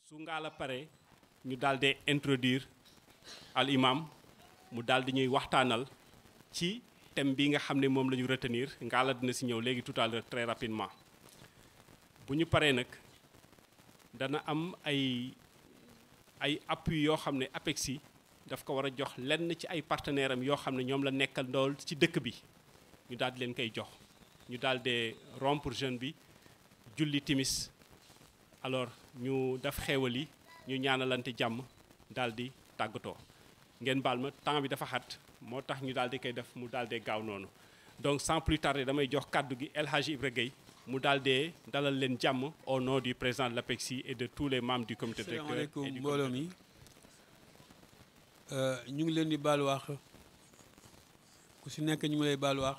su Ngalla pare ñu daal di introduire al imam mu daal di ñuy waxtaanal ci thème bi nga xam ne moom la ñu retenir Ngalla dina si ñëw léegi tout à l'heure très rapidement bu ñu paree nag dana am ay appui yoo xam ne APEXI daf ko war a jox lenn ci ay partenaires am yoo xam ne ñoom la nekkal ndool ci dëkk bi ñu daal di leen koy jox ñu daal di rompre jeûne bi julli timis alors ñu def xéewal yi ñu ñaanalante jàmm daal di tàggatoo ngeen baal ma temps bi dafa xat moo tax ñu daal di koy def mu daal di gaaw noonu donc sans plus tarder damay jox kàddu gi El Hadji Ibra Gueye mu daal di dalal leen jàmm au nom du président de l'APEXI et de tous les membres du comité directeur. Asalaamaaleykum mbooloo mi ñu ngi leen di baal wax ku si nekk ñu ngi lay baal wax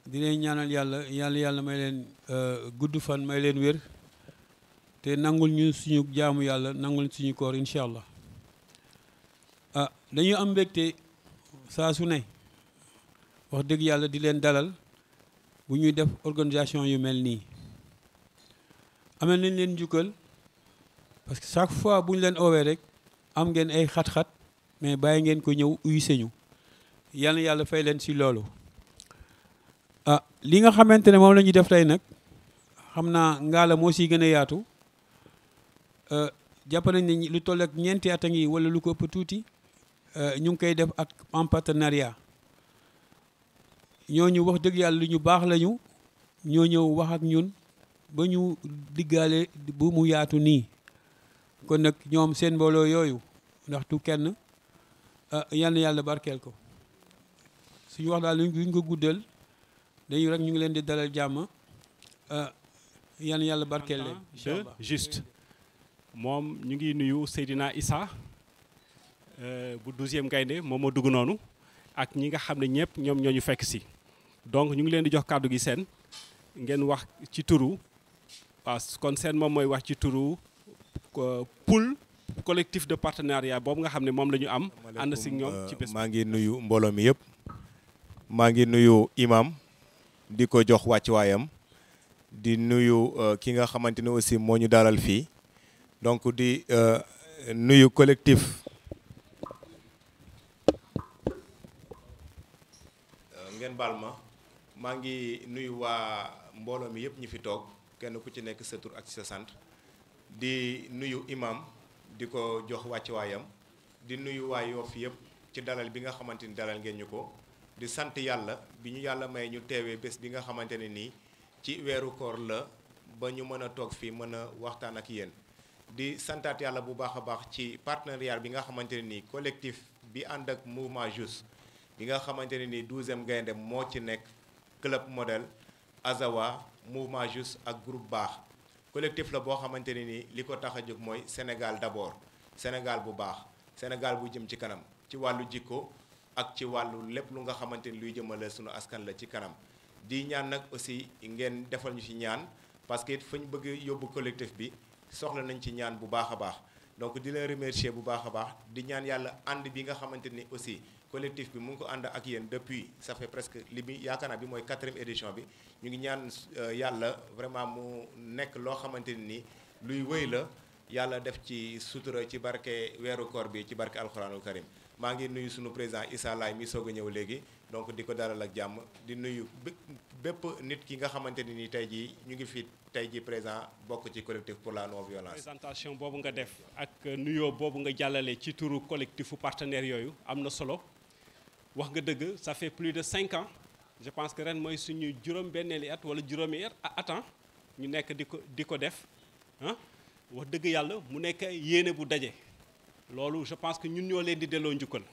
di leen ñaanal yàlla may leen gudd fan may leen wér te nangul ñu suñu jaamu yàlla nangul suñu koor incha allah dañuy am mbégte saa su ne wax dëgg yàlla di leen dalal bu ñuy def organisation yu mel nii amel nañ leen njukkal parce que chaque fois bu ñu leen oowee rek am ngeen ay xat-xat mais bàyyi ngeen ko ñëw uyu señu yal na yàlla fay leen si loolu li nga xamante ne moom la ñuy def tey nag xam naa Ngalla moo siy gën a yaatu jàpp nañ ne lu toll ak ñeenti at a ngi wala lu ko ëpp tuuti ñu ngi koy def ak en partenariat ñooñu wax dëgg yàlla lu ñu baax lañu ñoo ñëw wax ak ñun ba ñu diggaale bu mu yaatu nii kon nag ñoom seen mbooloo yooyu ndax tu kenn yal na yàlla barkeel ko suñu wax daal luñ ko guddal dañu rek ñu ngi leen di dalal jàmm yal na yàlla barkeel leen incha allah juste moom ñu ngi nuyu Seydina Issa bu 12e gaynde moom moo dugg noonu ak ñi nga xam ne ñëpp ñoom ñoo ñu fekk si donc ñu ngi leen di jox kàddu gi seen ngeen wax ci turu waaw kon seen moom mooy wax ci turu pool collectif de partenariat boobu nga xam ne moom la ñu am ànd si ñoom ci bés maa ngi nuyu mbooloo mi yëpp maa ngi nuyu imam di ko jox wàccuwaayam di nuyu ki nga xamante ne aussi moo ñu dalal fii donc di nuyu collectif ngeen baal ma maa ngi nuyu waa mbooloo mi yëpp ñi fi toog kenn ku ci nekk sa tur ak sa sant di nuyu imam di ko jox wàccuwaayam di nuyu waa Yoff yëpp ci dalal bi nga xamante ni dalal ngeen ñu ko di sant yàlla bi ñu yàlla may ñu teewee bés bi nga xamante ne nii ci weeru koor la ba ñu mën a toog fii mën a waxtaan ak yéen di santaat yàlla bu baax a baax ci partenariat bi nga xamante ne nii collectif bi ànd ak mouvement JUST bi nga xamante ne nii 12e gaynde moo ci nekk club modèle Azawa mouvement JUST ak groupe baax collectif la boo xamante ne nii li ko tax a jóg mooy Sénégal d'abord Sénégal bu baax Sénégal bu jëm ci kanam ci wàllu jikko ak ci wàllu lépp lu nga xamante ni luy jëmale sunu askan la ci kanam di ñaan nag aussi ngeen defal ñu ci ñaan parce que fa ñu bëgg yóbbu collectif bi soxla nañ ci ñaan bu baax a baax donc di leen remercier bu baax a baax di ñaan yàlla ànd bi nga xamante ni aussi collectif bi mu ngi ko ànd ak yéen depuis ça fait presque li bi yaakaar naa bi mooy 4e édition bi ñu ngi ñaan yàlla vraiment mu nekk loo xamante ni luy wëy la yàlla def ci sutura ci barke weeru koor bi ci barke alxuraanul karim maa ngi nuyu sunu président Issa Laye mi soog a ñëw léegi donc di ko dalal ak jàmm di nuyu bépp nit ki nga xamante ne ni tey jii ñu ngi fi tey jii présent bokk ci collectif pour la non violence. présentation boobu nga def ak nuyoo boobu nga jàllale ci turu collectifu partenaires yooyu am na solo wax nga dëgg ça fait plus de 5 ans je pense que ren mooy suñu juróom-benneeli at wala juróomi at ñu nekk di ko def ah wax dëgg yàlla mu nekk yéene bu daje. loolu je pense que ñun ñoo leen di delloo njukkal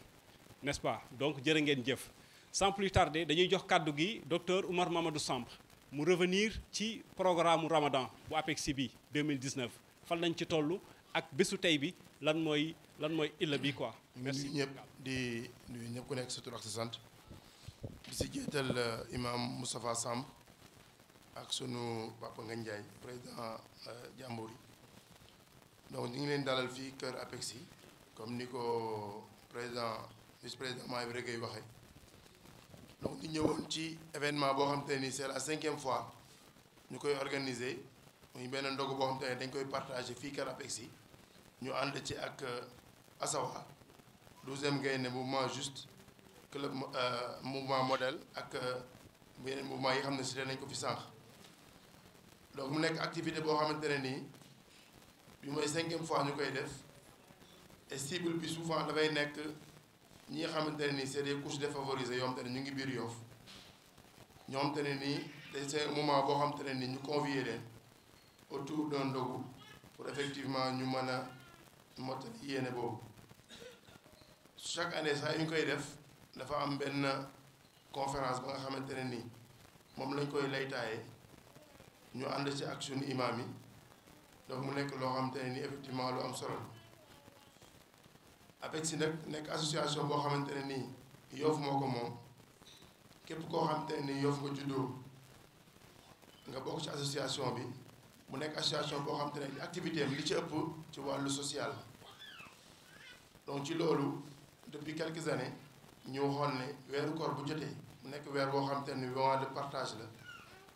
n'est-ce pas donc jërë ngeen jëf sans plus tarder dañuy jox kàddu gi docteur Oumar Mamadou Samb mu revenir ci programme Ramadan bu APEXI bi 2019 fan lañ ci toll ak bésu tey bi lan mooy illa bi quoi. merci ñëpp di nuyu ñëpp ku nekk sa tur ak sa sant di si jiital imam Moustapha Samb ak sunu papa Ngagne Ndiaye président Jambour yi donc ñu ngi leen dalal fii kër APEXI comme ni ko vice-président Ibra Gueye waxee donc di ñëwoon ci événement boo xam te ni c'est la 5e fois ñu koy organiser muy benn ndogu boo xam te ne dañ koy partagé fii Kër Apexi ñu ànd ci ak Asawa 12e Gaïndé mouvement juste club mouvement modèle ak beneen mouvement yi xam ne cité nañ ko fi sànq. donc mu nekk activité boo xamante ne nii bi mooy 5e fois ñu koy def et cible bi souvent dafay nekk ñi nga xamante ne nii c'est des couches défavorisées yoo xamante ne ñu ngi biir Yoff ñoo xamante ne nii c'est un moment boo xamante ne nii ñu convier leen autour d'un ndogu pour effectivement ñu mën a mottali yéene boobu. chaque année saa yu ñu koy def dafa am benn conférence ba nga xamante ne nii moom lañ koy laytaaye ñu ànd ci ak suñu imaam yi donc mu nekk loo xamante ne nii effectivement lu am solo la. APEXI nag nekk association boo xamante ne nii Yoff moo ko moom képp koo xamante ne nii Yoff nga juddoo nga bokk ci association bi mu nekk association boo xamante ne activité am li ci ëpp ci wàllu social. donc ci loolu depuis quelques années ñu waxoon ne weeru koor bu jotee mu nekk weer boo xamante ne moment de partage la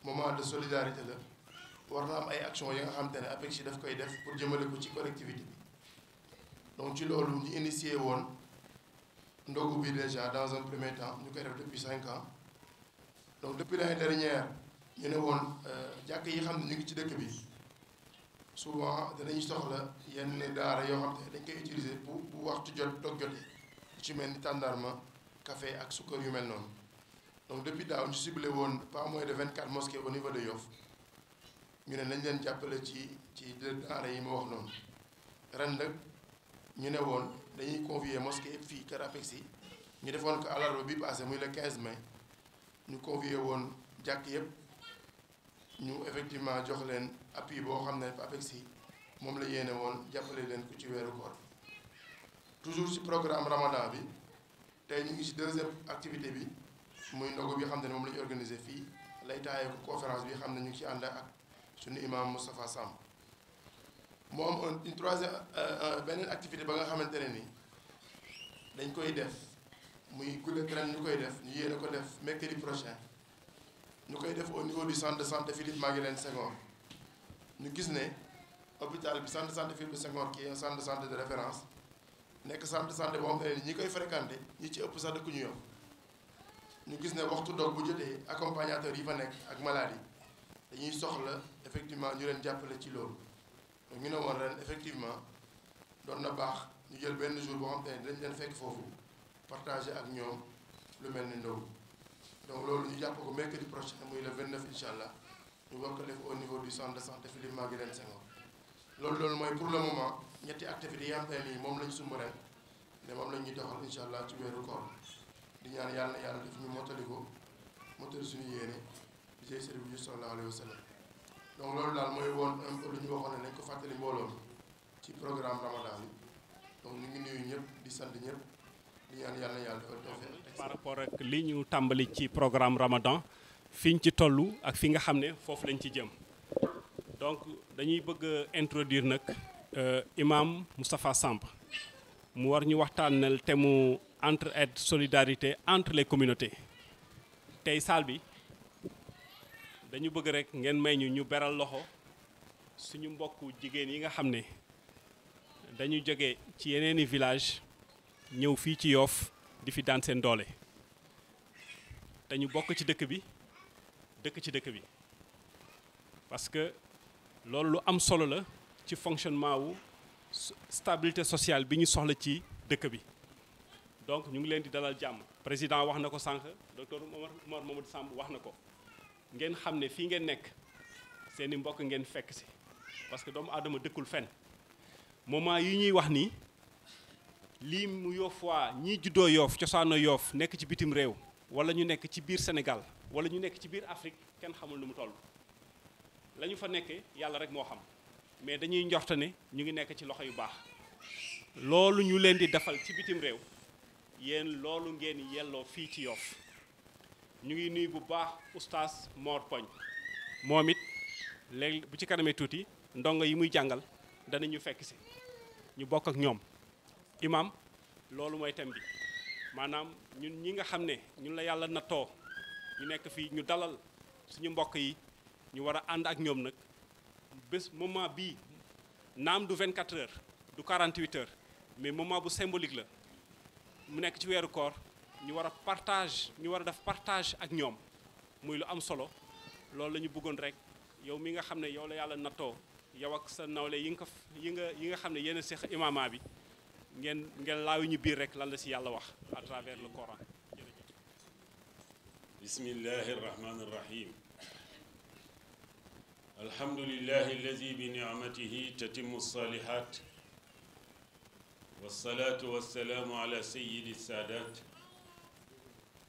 moment de solidarité la war na am ay actions yi nga xamante ne APEXI daf koy def pour jëmale ko ci collectivité bi. donc ci loolu ñu initié woon ndogu bi déjà dans un premier temps ñu koy def depuis 5 ans donc depuis l'année dernière ñu ne woon jàkk yi xam ne ñu ngi ci dëkk bi souvent danañu soxla yenn daara yoo xam ne dañ koy utiliser bu waxtu jot dog jotee ci mel ni tàndarma café ak sukkar yu mel noonu. donc depuis daaw ñu ciblé woon pas moins de 24 mosquées au niveau de Yoff ñu ne nañ leen jàppale ci daara yi ma wax noonu. ren nag ñu ne woon dañuy convier mosquée yëpp fii Kër Apexi ñu defoon ko àllarba bi passé muy le 15 mai ñu convier woon jàkk yëpp ñu effectivement jox leen appui boo xam ne APEXI moom la yéene woon jàppale leen ko ci weeru koor. toujours ci programme Ramadan bi tey ñu ngi ci 2e activité bi muy ndogu bi xam ne moom la ñu organisé fii lay taayee ko conférence bi xam ne ñu ngi ci ànd ak suñu imam Moustapha Samb. moo am une 3e beneen activité ba nga xamante ne ni dañ koy def muy guddi ren ñu koy def ñu yéene ko def mercredi prochain ñu koy def au niveau du centre de santé Philippe Maguilène Senghor. ñu gis ne hôpital bi centre de santé Philippe Senghor qui est un centre de santé de référence nekk centre de santé boo xamante ne ni ñi koy fréquenté ñi ci ëpp sax dëkkuñu Yoff. ñu gis ne waxtu dog bu jotee accompagnateur yi fa nekk ak malade yi dañuy soxla effectivement ñu leen jàppale ci loolu. ñu ne woon ren effectivement doon na baax ñu jël benn jour boo xam te ne dañ leen fekk foofu partager ak ñoom lu mel ni ndogu. donc loolu ñu jàpp ko mercredi prochain muy le 29 incha allah ñu war ko def au niveau du centre de santé Philippe Maguilène Senghor. loolu mooy pour le moment ñetti activités yi am te nii moom lañ sumb ren ne moom la ñuy doxal incha allah ci weeru koor di ñaan yàlla na yàlla def ñu mottali ko mottali suñu yéene di jëy sëriñ bi sallallahu alayhi wa sallam. donc loolu daal mooy woon un peu lu ñu waxoon ne nañ ko fàttali mbooloo mi ci programme Ramadan bi donc ñu ngi nuyu ñëpp di sant ñëpp di ñaan yàlla na yàlla defal tawfeex. par rapport ak li ñu tàmbali ci programme Ramadan fi ñu ci toll ak fi nga xam ne foofu lañ ci jëm donc dañuy bëgg a introduire nag imam Moustapha Samb mu war ñu waxtaanal thème mu entraide solidarité entre les communautés. tey salle bi dañu bëgg rek ngeen may ñu beral loxo suñu mbokku jigéen yi nga xam ne dañu jóge ci yeneeni village ñëw fii ci Yoff di fi daan seen doole dañu bokk ci dëkk bi dëkk ci dëkk bi parce que loolu lu am solo la ci fonctionnement wu stabilité sociale bi ñu soxla ci dëkk bi donc ñu ngi leen di dalal jàmm. président wax na ko sànq docteur Omar Mamadou Samb wax na ko ngeen xam ne fii ngeen nekk seeni mbokk ngeen fekk si parce que doomu aadama dëkkul fenn moment yi ñuy wax nii lii mu Yoff waa ñii juddoo Yoff cosaano Yoff nekk ci bitim réew wala ñu nekk ci biir Sénégal wala ñu nekk ci biir Afrique kenn xamul nu mu toll la ñu fa nekkee yàlla rek moo xam mais dañuy njorta ne ñu ngi nekk ci loxo yu baax loolu ñu leen di defal ci bitim réew yéen loolu ngeen yelloo fii ci Yoff ñu ngi nuyu bu baax oustaz Mor Poñ moom it léegi bu ci kanamee tuuti ndongo yi muy jàngal danañu fekk si ñu bokk ak ñoom imam loolu mooy thème bi maanaam ñun ñi nga xam ne ñun la yàlla nattoo ñu nekk fii ñu dalal suñu mbokk yi ñu war a ànd ak ñoom nag bés moment bii naam du 24 heures du 48 heures mais moment bu symbolique la mu nekk ci weeru koor ñu war a def partage ak ñoom muy lu am solo loolu la ñu bëggoon rek yow mi nga xam ne yow la yàlla nattoo yow ak sa nawle yi nga xam ne yéen a seq imaama bi ngeen laawi ñu biir rek lan la si yàlla wax à travers le Coran. bismillahi irrahmani irrahim alhamdulillahi alladi bi nicmatihi tatimu salihat wassalatu wassalaamu ala sayidi sadat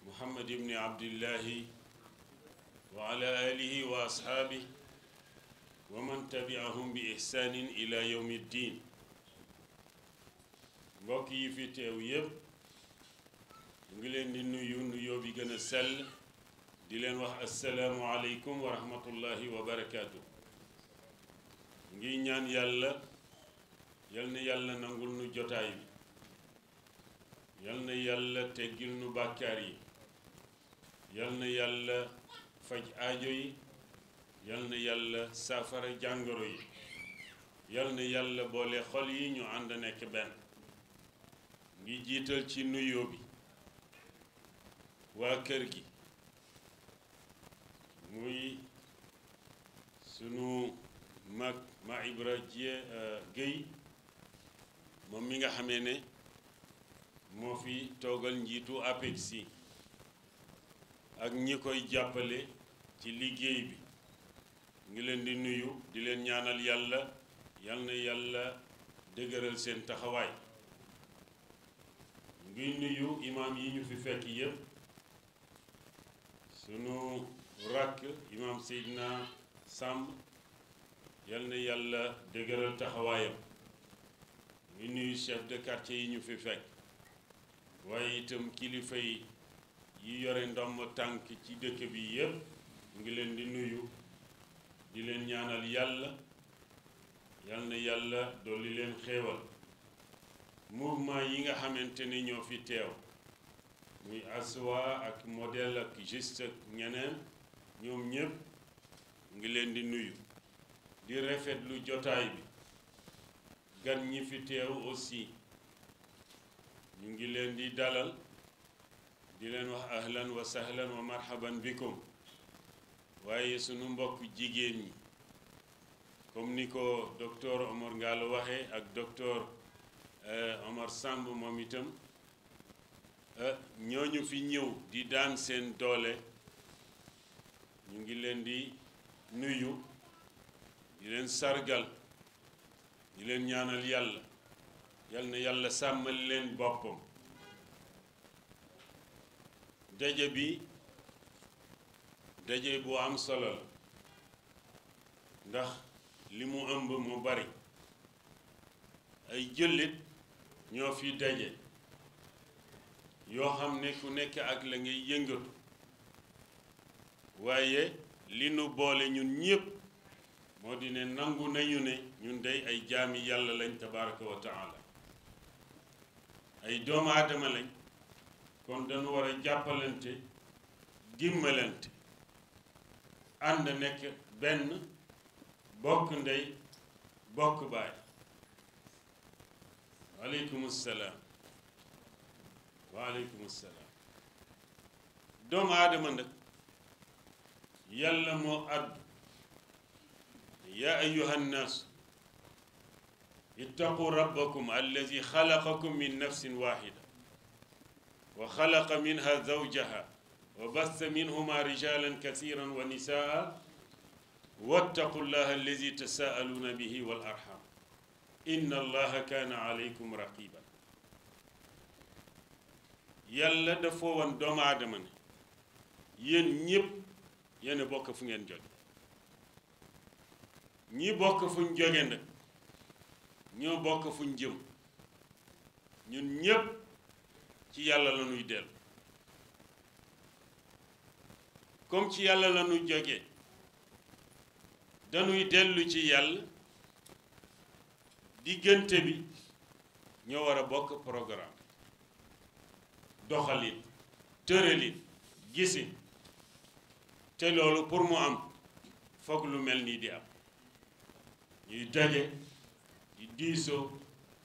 muhammad ibni abdillahi wa ala alihi wa ashaabihi wa man tabiahum bi ihsanin ila yawmi ddin mbokk yi fi teew yépp mu ngi leen di nuyu nuyoo bi gën a sell di leen wax assalaamu aleykum wa rahmatullahi wa barakaatu. ngi ñaan yàlla yal na yàlla nangul nu jotaay bi yal na yàlla teggil nu bàkkaar yi yal na yàlla faj aajo yi yal na yàlla saafara jàngoro yi yal na yàlla boole xol yi ñu ànd nekk benn ngi jiital ci nuyoo bi waa kër gi muy sunu mag ma Ibra Gueye moom mi nga xamee ne moo fi toogal njiitu APEXI ak ñi koy jàppale ci liggéey bi ngi leen di nuyu di leen ñaanal yàlla yal na yàlla dëgëral seen taxawaay ngi nuyu imaam yi ñu fi fekk yépp sunu rakk imaam Seydina Samb yal na yàlla dëgëral taxawaayam ngi nuyu chef de quartier yi ñu fi fekk waaye itam kilifa yi yore ndomb tànk ci dëkk bi yépp ngi leen di nuyu di leen ñaanal yàlla yal na yàlla dolli leen xéewal mouvement yi nga xamante ne ñoo fi teew muy aswa ak modèle ak juste ak ñeneen ñoom ñépp ngi leen di nuyu di rafetlu jotaay bi gan ñi fi teew aussi ñu ngi leen di dalal di leen wax ahlan wa sahlan wa marhaban bikum waaye sunu mbokk jigéen ñi comme ni ko docteur Omar Ngalo waxee ak docteur Omar Samb moom itam ñooñu fi ñëw di daan seen doole ñu ngi leen di nuyu di leen sargal di leen ñaanal yàlla yal na yàlla sàmmal leen boppam daje bi daje bu am solo la ndax li mu ëmb mu bari ay jullit ñoo fi daje yoo xam ne ku nekk ak la ngay yëngatu waaye li nu boole ñun ñépp moo di ne nangu nañu ne ñun dey ay jaami yàlla lañ tabaraka wa taala ay doomu aadama lañ kon dañu war a jàppalante dimbalante ànd nekk benn bokk ndey bokk baay waaleykum salaam waaleykum salaam doomu aadama nag yàlla moo àddu yaa ayyuha nnaasu ittaqu rabbakum allazi xalaqakum min nafsin waxida wa xalaqa minha zawjaha wa bassa minhuma rijalan kasiran wa nisaa wattaqu llaha allazi tasaaluuna bihi wal arham inna allaha kaana alaykum raqiba yàlla dafa woon doomu aadama ne yéen ñépp yéen a bokk fu ngeen jóge ñi bokk fuñ jóge nag ñoo bokk fuñ jëm ñun ñépp ci yàlla la ñuy dellu comme ci yàlla la ñuy jóge dañuy dellu ci yàlla diggante bi ñoo war a bokk programme doxalin tëralin gisin te loolu pour mu am foog lu mel nii di am ñuy daje di diisoo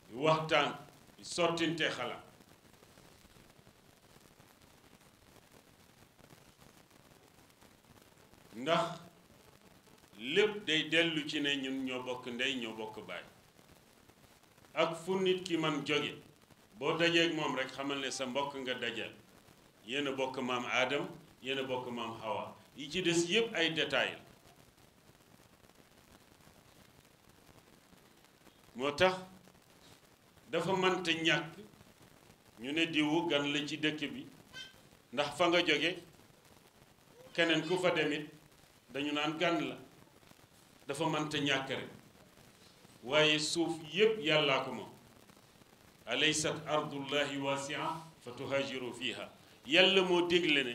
di waxtaan di sottinte xalaat ndax lépp day dellu ci ne ñun ñoo bokk ndey ñoo bokk baay ak fu nit ki man jóge boo dajeeg moom rek xamal ne sa mbokk nga dajal yéen a bokk maam Aadam yéen a bokk maam Hawa yi ci des yépp ay détails moo tax dafa mënta ñàkk ñu ne diwu gan la ci dëkk bi ndax fa nga jóge keneen ku fa demit dañu naan gan la dafa mënta ñàkk rek waaye suuf yépp yàllaa ko moom alaysat ardullahi wasia fa tuhajiru fiha yàlla moo dégle ne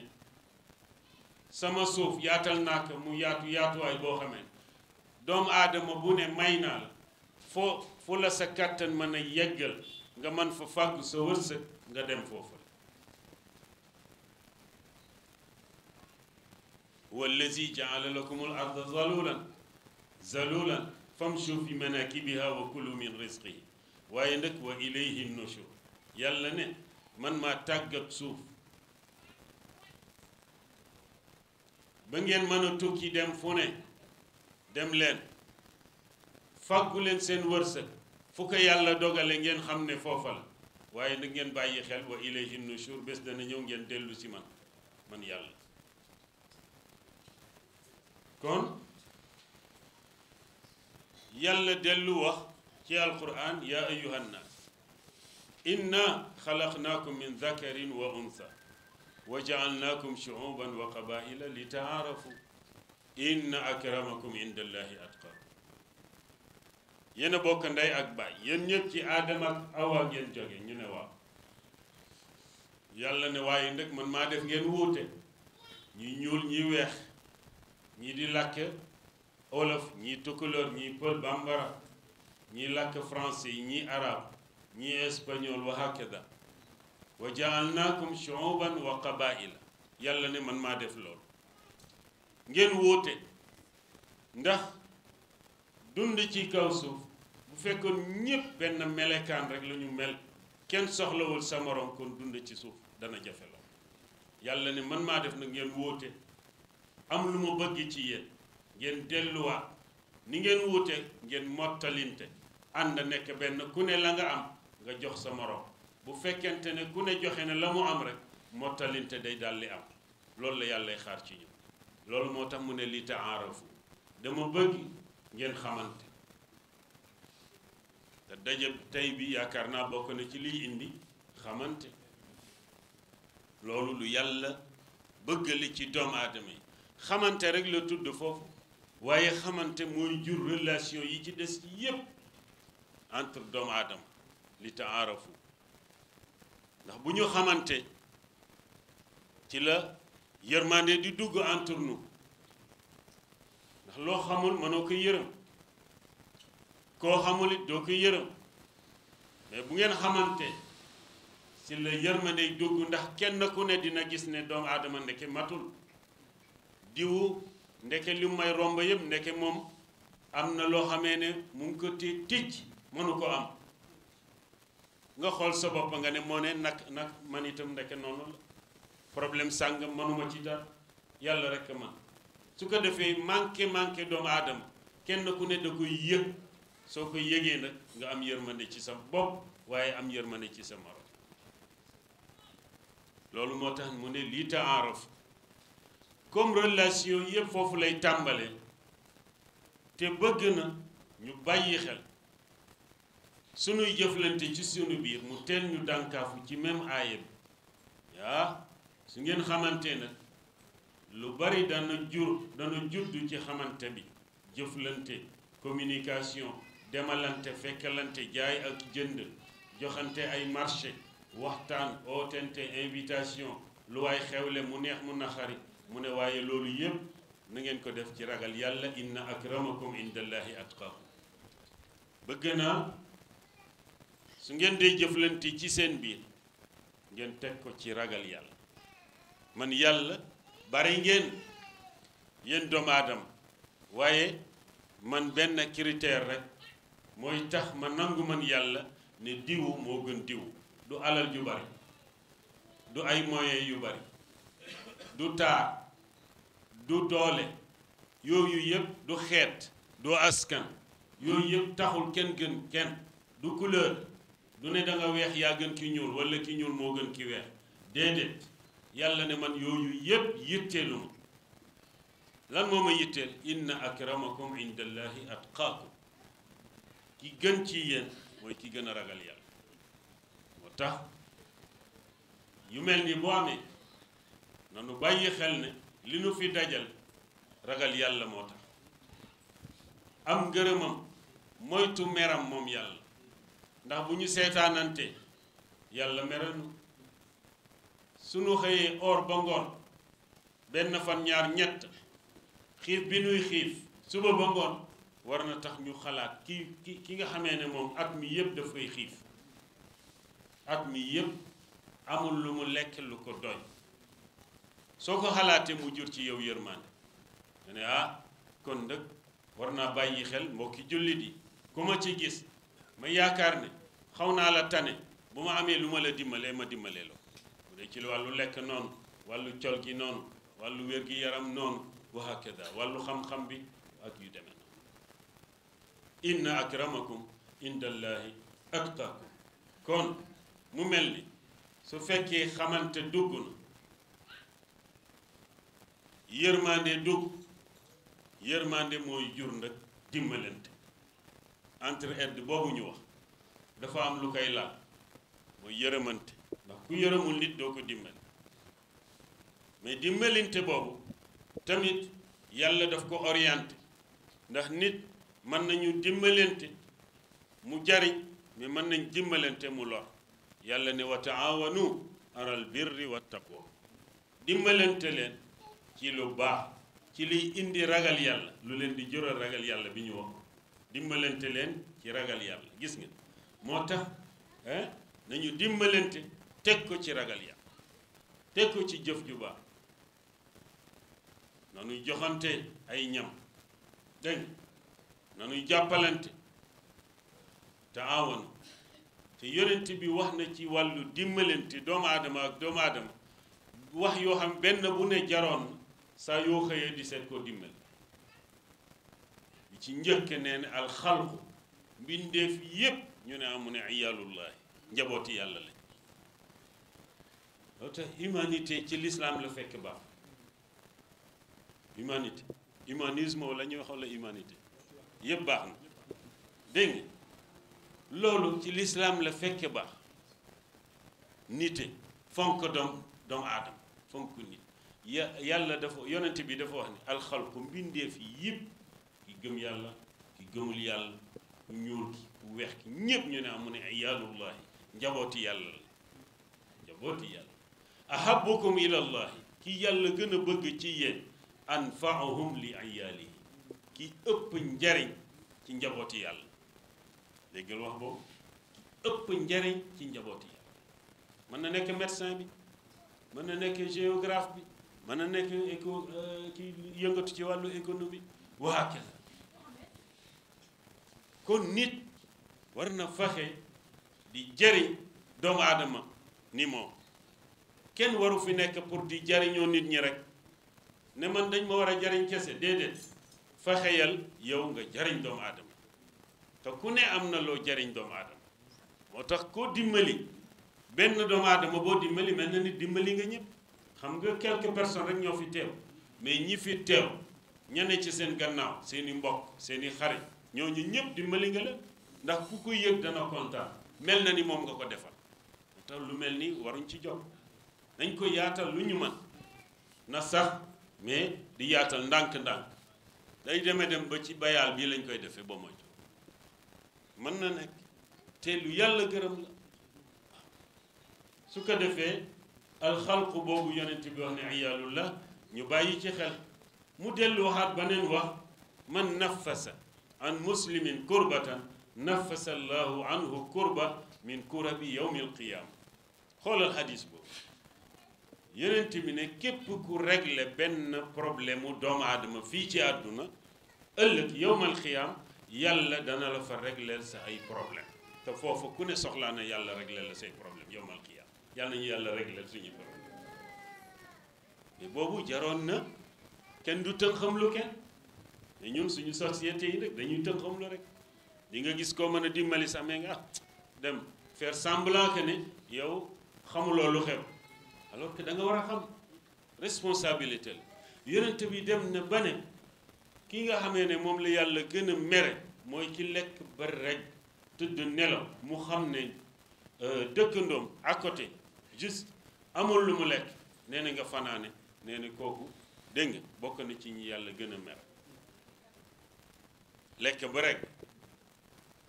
sama suuf yaatal naa ko mu yaatu yaatuwaay boo xamee doomu aadama bu ne may naa la fu la sa kàttan mën a yeggal nga mën fa fàggu sa wërsëg nga dem foofu wallazi jaala lakumul arda zalulan famshu fi manakibiha wa kulu min rizqihi waaye nag wa ilayhi nushur yàlla ne man maa tàggat suuf ba ngeen mën a tukki dem fu ne dem leen fàggu leen seen wërsëg fu ko yàlla dogale ngeen xam ne foofa la waaye nag ngeen bàyyi xel wa ilayhi nushur bés dana ñëw ngeen dellu si man yàlla kon yàlla dellu wax ci alquran yaa ayyuhan naas inna xalaqnaakum min dakarin wa untha wa jaalnaakum shuuban wa qabaila li taarafu inna akramakum inda allahi atqakum yéen a bokk ndey ak baay yéen ñëpp ci aadama ak awa ngeen jóge ñu ne waaw yàlla ne waaye nag man maa def ngeen wuute ñi ñuul ñi weex ñi di làkk olof ñi tukulóor ñi pël bambara ñi làkk français yi ñi arabe ñi espagnol wa hakada wa jaalnaakum shuuban wa qabaila yàlla ne man maa def loolu ngeen wuute ndax dund ci kaw suuf bu fekkoon ñépp benn melekaan rek la ñu mel kenn soxlawul sa morom kon dund ci suuf dana jafe la yàlla ne man maa def nag ngeen wuute am lu ma bëgg ci yéen ngeen delluwaat ni ngeen wuute ngeen mottalinte ànd nekk benn ku ne la nga am nga jox sa morom bu fekkente ne ku ne joxe ne la mu am rek mottalinte day daldi am loolu la yàllay xaar ci ñu loolu moo tax mu ne li taarafu dama bëgg ngeen xamante te daje tey bi yaakaar naa bokk na ci liy indi xamante loolu lu yàlla bëggali ci doomu aadama yi xamante rek la tudd foofu waaye xamante mooy jur relation yi ci des yépp entre doomu aadama li taarafu ndax bu ñu xamante ci la yërmande di dugg entre nous ndax loo xamul mënoo ko yërëm koo xamul it doo ko yërëm mais bu ngeen xamante ci la yërmande dugg ndax kenn ku ne dina gis ne doomu aadama ndeke matul diwu ndeke li may romb yëpp ndeke moom am na loo xamee ne mu ngi ko ticc mënu ko am nga xool sa bopp nga ne moo ne nag man itam ndeke noonu la problème sàngam mënuma ci dara yàlla rek man su ko defee manqué doomu aadama kenn ku ne da koy yëg soo ko yëgee nag nga am yërmande ci sa bopp waaye am yërmande ci sa morom loolu moo tax mu ne lii taaraf comme relation yëpp foofu lay tàmbale te bëgg na ñu bàyyi xel sunuy jëflante ci sunu biir mu teel ñu dànkaafu ci même aaya bi yaa su ngeen xamante nag lu bari dana juddu ci xamante bi jëflante communication demalante fekkalante jaay ak jënd joxante ay marché waxtaan ootente invitation lu waay xewle mu neex mu naxari mu ne waaye loolu yépp na ngeen ko def ci ragal yàlla inna akramakum indallahi atqakum bëgg naa su ngeen dee jëflante ci seen biir ngeen teg ko ci ragal yàlla man yàlla bari ngeen yéen doomu aadama waaye man benn critère rek mooy tax ma nangu man yàlla ne diwu moo gën diwu du alal ju bari du ay moyens yu bari du taar du doole yooyu yëpp du xeet du askan yooyu yëpp taxul kenn gën kenn du couleur du ne da nga weex yaa gën ki ñuul walla ki ñuul moo gën ki weex déedéet yàlla ne man yooyu yëpp yitteelu ma lan moo ma yitteel inna akramakum indallahi atqaakum ki gën ci yéen mooy ki gën a ragal yàlla moo tax yu mel ni boo amee nanu bàyyi xel ne li nu fi dajal ragal yàlla moo tax am ngërëmam moytu meram moom yàlla ndax bu ñu seetaanante yàlla meranu sunu xëyee or ba ngoon benn fan ñaar ñett xiif bi nuy xiif suba ba ngoon war na tax ñu xalaat ki nga xamee ne moom at mi yëpp dafay xiif at mi yëpp amul lu mu lekk lu ko doy soo ko xalaatee mu jur ci yow yërmande nga ne kon nag war naa bàyyi xel mbokki jullit yi ku ma ci gis ma yaakaar ne xaw naa la tane bu ma amee lu ma la dimbalee ma dimbalee la bu dee ci wàllu lekk noonu wàllu col gi noonu wàllu wér gi yaram noonu wa hakada wàllu xam-xam bi ak yu demee noonu inna akramakum indallahi atqaakum kon mu mel ni su fekkee xamante dugg na yërmande dugg yërmande mooy jur nag dimbalante entre aide boobu ñu wax dafa am lu koy laal mooy yërëmante ndax ku yërëmul nit doo ko dimbali mais dimbalante boobu tamit yàlla daf ko orienté ndax nit mën nañu dimbalante mu jariñ mais mën nañ dimbalante mu lor yàlla ne wa taawanu alal birri wa taqwa dimbalante leen ci lu baax ci liy indi ragal yàlla lu leen di jural ragal yàlla bi ñu wax dimbalante leen ci ragal yàlla gis nga moo tax nañu dimbalante teg ko ci ragal yàlla teg ko ci jëf ju baax nanuy joxante ay ñam dégg nanuy jàppalante taawanu te yonent bi wax na ci wàllu dimbalante doomu aadama ak doomu aadama wax yoo xam benn bu ne jaroon saa yoo xëyee di seet koo dimbali bi ci njëkk nee ne alxalqu mbindeef yépp ñu ne amu ne iyaalullahi njabooti yàlla lañ loo tax humanité ci l'islam la fekk baax humanité humanisme wala ñuy wax wala humanité yépp baax na dégg nga loolu ci l'islam la fekke baax nite fonk doomu aadama fonk nit yàlla dafa yonent bi dafa wax ne alxalqu mbindeef yi yëpp ki gëm yàlla ki gëmul yàlla ku ñuul ki ku weex ki ñépp ñu ne amu ne iyaalullahi njabooti yàlla la njabooti yàlla ahabbukum ilallahi ki yàlla gën a bëgg ci yéen anfaahum li iyaalihi ki ëpp njariñ ci njabooti yàlla déggal wax boobu ki ëpp njariñ ci njabooti yàlla mën na nekk médecin bi mën na nekk géographe bi mën na nekk ki yëngatu ci wàllu économie waa kese kon nit war na fexe di jariñ doomu aadama ni moom kenn waru fi nekk pour di jariñoo nit ñi rek ne man dañ ma war a jariñ kese déedéet fexeyal yow nga jariñ doomu aadama te ku ne am na loo jariñ doomu aadama moo tax koo dimbali benn doomu aadama boo dimbali mel na nit dimbali nga ñëpp xam nga quelques personnes rek ñoo fi teew mais ñi fi teew ñane ci seen gannaaw seeni mbokk seeni xarit ñooñu ñëpp dimbali nga leen ndax ku ko yëg dana kontaan mel na ni moom nga ko defal te lu mel ni waruñ ci jot nañ ko yaatal lu ñu mën na sax mais di yaatal ndànk-ndànk day dem ba ci bayaal bii lañ koy defee ba moytu mën na nekk te lu yàlla gërëm la su ko defee alxalqu boobu yonent bi wax ne iyaalullah ñu bàyyi ci xel mu dellu waxaat beneen wax man nafasa an muslimin kurbatan nafasa allahu anhu kurba min kurabi yawmi alqiyaama xoolal hadis boobu yonent bi ne képp ku régler benn problème mu doomu aadama fii ci àdduna ëllëg yowmal xiyaam yàlla dana la fa régleel sa ay problème te foofu ku ne soxlaa na yàlla régleel la say problème yowmal xiyaam yàlla nañu yàlla régleel suñu problème mais boobu jaroon na kenn du tën xam lu kenn mais ñun suñu société yi rek dañuy tën xam lu rek di nga gis koo mën a dimbali sax mais nga dem faire semblant que ne yow xamuloo lu xew alors que da nga war a xam responsabilité la yonent bi dem na ba ne ki nga xamee ne moom la yàlla gën a mere mooy ki lekk ba rek tëdd nelaw mu xam ne dëkkandoom à côté juste amul lu mu lekk nee na nga fanaane nee na kooku dégg nga bokk na ci ñi yàlla gën a mer lekk ba rek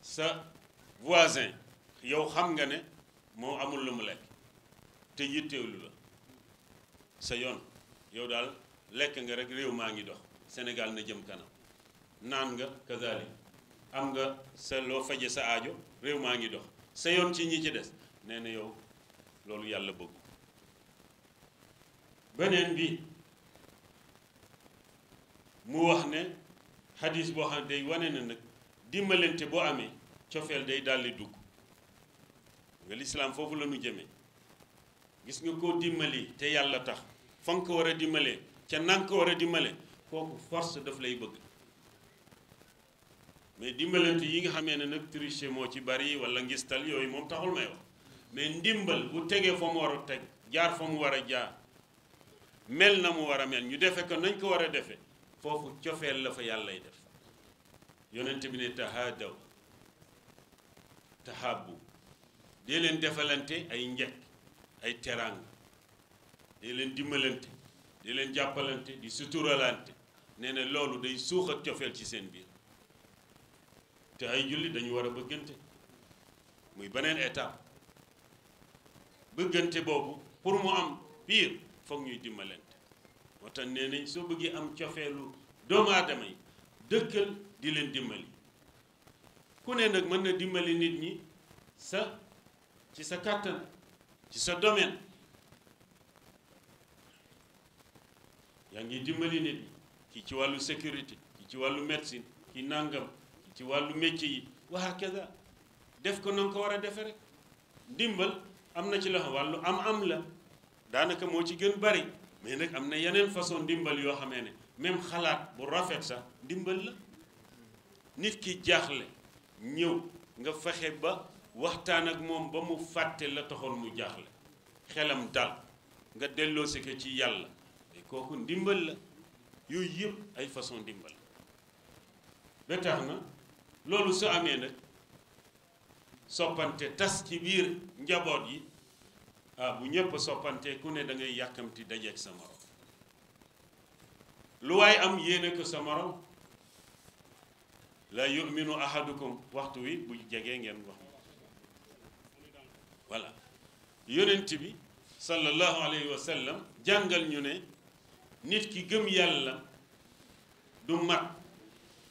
sa voisin yow xam nga ne moo amul lu mu lekk te yitteewlu la sa yoon yow daal lekk nga rek réew maa ngi dox Sénégal na jëm kanam naan nga kazalik am nga sa loo faje sa aajo réew maa ngi dox sa yoon ci ñi ci des nee na yow loolu yàlla bëgg beneen bi mu wax ne xadis boo xam ne day wane na nag dimbalante boo amee cofeel day daldi dugg nga lislaam foofu la ñu jëmee gis nga koo dimbali te yàlla tax fa nga ko war a dimbalee ca nanga ko war a dimbale kooku force daf lay bëgg mais dimbalante yi nga xamee ne nag tricher moo ci bari wala ngistal yooyu moom taxul may wax mais ndimbal bu tegee fa mu war a teg jaar fa mu war a jaar mel na mu war a mel ñu defe ko nañ ko war a defe foofu cofeel la fa yàllay def yonent bi ne tahaadaw tahabbu dee leen defalante ay njekk ay teraanga dee leen dimbalante dee leen jàppalante di suturalante nee na loolu day suuxat cofeel ci seen biir te ay julli dañu war a bëggante muy beneen étape bëggante boobu pour mu am biir foog ñuy dimbalante moo tax nee nañ soo bëggee am cofeelu doomu aadama yi dëkkal di leen dimbali ku ne nag mën na dimbali nit ñi ci sa kàttan ci sa domaine yaa ngi dimbali nit ñi kii ci wàllu sécurité kii ci wàllu médecine kii nàngam kii ci wàllu métier yi wa hakaza def ko na nga ko war a defe rek ndimbal am na ci la wàllu am la daanaka moo ci gën bari mais nag am na yeneen façon ndimbal yoo xamee ne même xalaat bu rafet sax ndimbal la nit ki jaaxle ñëw nga fexe ba waxtaan ak moom ba mu fàtte la taxoon mu jaaxle xelam dal nga delloosi ko ci yàlla kooku ndimbal la yooyu yëpp ay façon ndimbal ba tax na loolu su amee nag soppante tas ci biir njaboot yi bu ñëpp soppante ku ne da ngay yàkkamti dajeeg sa morom lu waay am yéene ko sa morom la yuminu ahadukum waxtu wi bu jegee ngeen wax voilà yonent bi sallallahu alayhi wa sallam jàngal ñu ne nit ki gëm yàlla du mat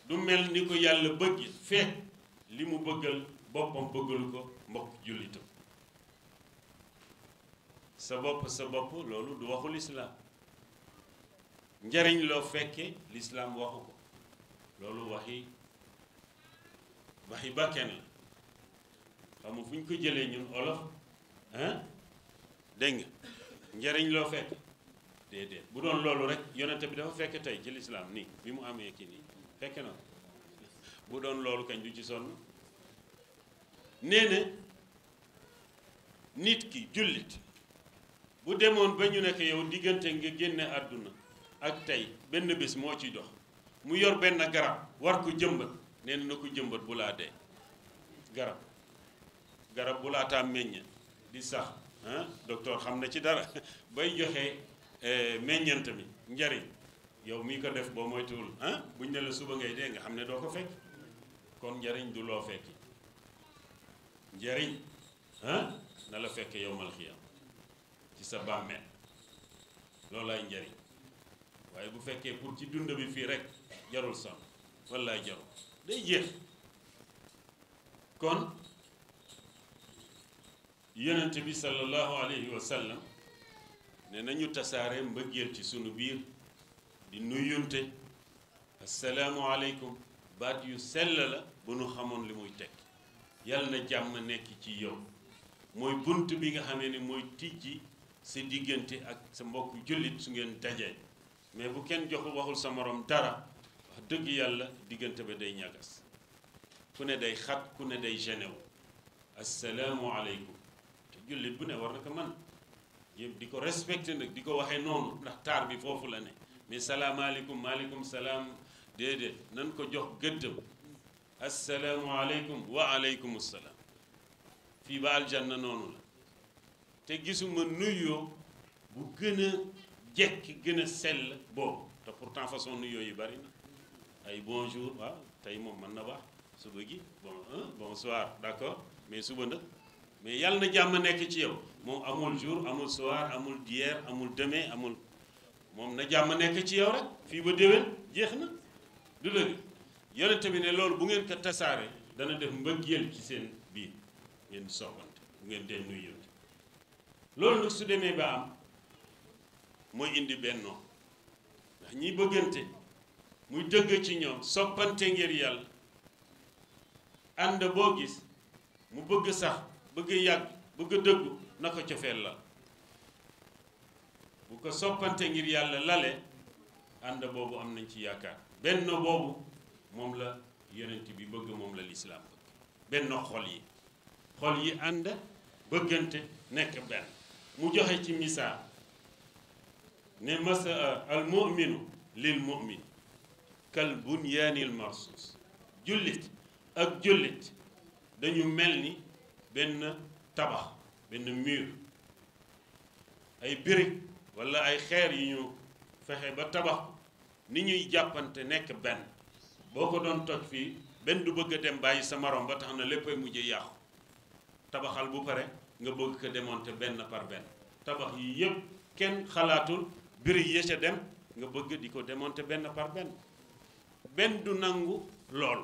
du mel ni ko yàlla bëgg fekk li mu bëggal boppam bëggal ko mbokk jullitam sa bopp loolu du waxu lislaam njariñ loo fekke lislaam waxu ko loolu waxi bakken la xam nga fu ñu ko jëlee ñun olof dégg nga njariñ loo fekk déedéet bu doon loolu rek yonente bi dafa fekk tey ci lislaam nii bi mu amee kii nii fekk na bu doon loolu kañ du ci sonn nee na nit ki jullit bu demoon ba ñu nekk yow diggante nga génne àdduna ak tey benn bés moo ciy dox mu yor benn garab war ko jëmbat nee na ko jëmbat bu laa dee garab bu laataa meññ di sax docteur xam na ci dara bay joxe meññant mi njariñ yow mii ko def boo moytuwul buñ ne la suba ngay dee nga xam ne doo ko fekk kon njariñ du loo fekki njariñ na la fekk yowmal xiyam ci sa bàmmeel loolaay njariñ waaye bu fekkee pour ci dund bi fii rek jarul sonn wallaay jarul day jeex kon yonent bi sallallahu alayhi wa sallam ne nañu tasaare mbëggeel ci sunu biir di nuyunte asalaamualeykum baat yu sell la bu nu xamoon li muy tekki yal na jàmm nekk ci yow mooy bunt bi nga xamee ne mooy tijji sa diggante ak sa mbokku jullit su ngeen dajee mais bu kenn joxul waxul sa morom dara wax dëgg yàlla diggante ba day ñagas ku ne day xat ku ne day genew asalaamualeykum te jullit bu ne war na ko man yëpp di ko respecté nag di ko waxee noonu ndax taar bi foofu la ne mais salaamaaleykum maaleykum salaam déedéet nan ko jox gëddam asalaamualeykum wa aleykum salaam fii ba aljanna noonu la te gisuma nuyoo bu gën a jekki gën a sell boobu te pourtant façon nuyoo yi bari na ay bonjour waaw tey moom mën na baax suba gi bonsoir d'accord mais suba nag mais yàlla na jàmm nekk ci yow moom amul jour amul soir amul hier amul demain amul moom na jàmm nekk ci yow rek fii ba déwén jeex na du dëgg yonente bi ne loolu bu ngeen ko tasaare dana def mbëggeel ci seen biir ngeen di soppante bu ngeen dee nuyu loolu nag su demee ba am mooy indi bennoo ndax ñiy bëggante muy dëgg ci ñoom soppante ngir yàlla ànd boo gis mu bëgg sax bëgg yàgg bëgg dëggu na ko cofeel la bu ko soppante ngir yàlla lale ànd boobu am nañ ci yaakaar benn boobu moom la yonent bi bëgg moom la lislaam bëgg benn xol yi ànd bëggante nekk benn mu joxe ci misaal ne masa al muminu lil mumin kal bunyaanil marsus jullit ak jullit dañu mel ni benn tabax benn mur ay brique walla ay xeer yi ñu fexe ba tabax ni ñuy jàppante nekk benn boo ko doon toj fii benn du bëgg a dem bàyyi sa morom ba tax na léppay mujj yàqu tabaxal bu pare nga bëgg ko démonter benn par benn tabax yi yépp kenn xalaatul brique ya ca dem nga bëgg di ko démonter benn par benn benn du nangu lool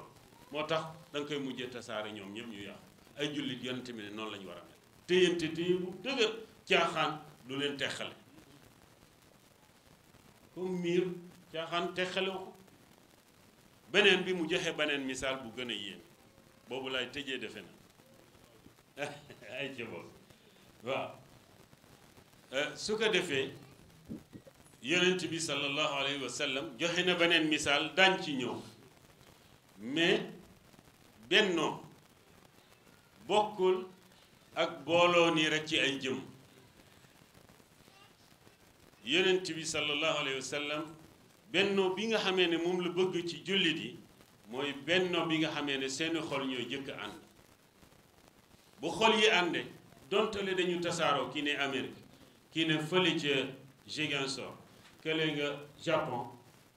moo tax da nga koy mujjee tasaare ñoom ñëpp ñu yàqu ay jullit yonent bi ne noonu la ñu war a mel téyante téye bu dëgër caaxaan du leen texale comme miir caaxaan texale ko beneen bi mu joxe beneen misaal bu gën a yéeme boobu laay tëjee defe na ay ca boobu waaw su ko defee yonent bi sallallahu alayhi wa sallam joxe na beneen misaal daañ ci ñëw mais bennoo bokkul ak booloo nii rek ci ay jëm yonent bi sallallahu alayhi wa sallam bennoo bi nga xamee ne moom la bëgg ci jullit yi mooy bennoo bi nga xamee ne seeni xol ñooy jëkk ànd bu xol yi ànde dontale dañu tasaaroo kii ne Amérique kii ne fële ca Ziguinchor kële nga Japon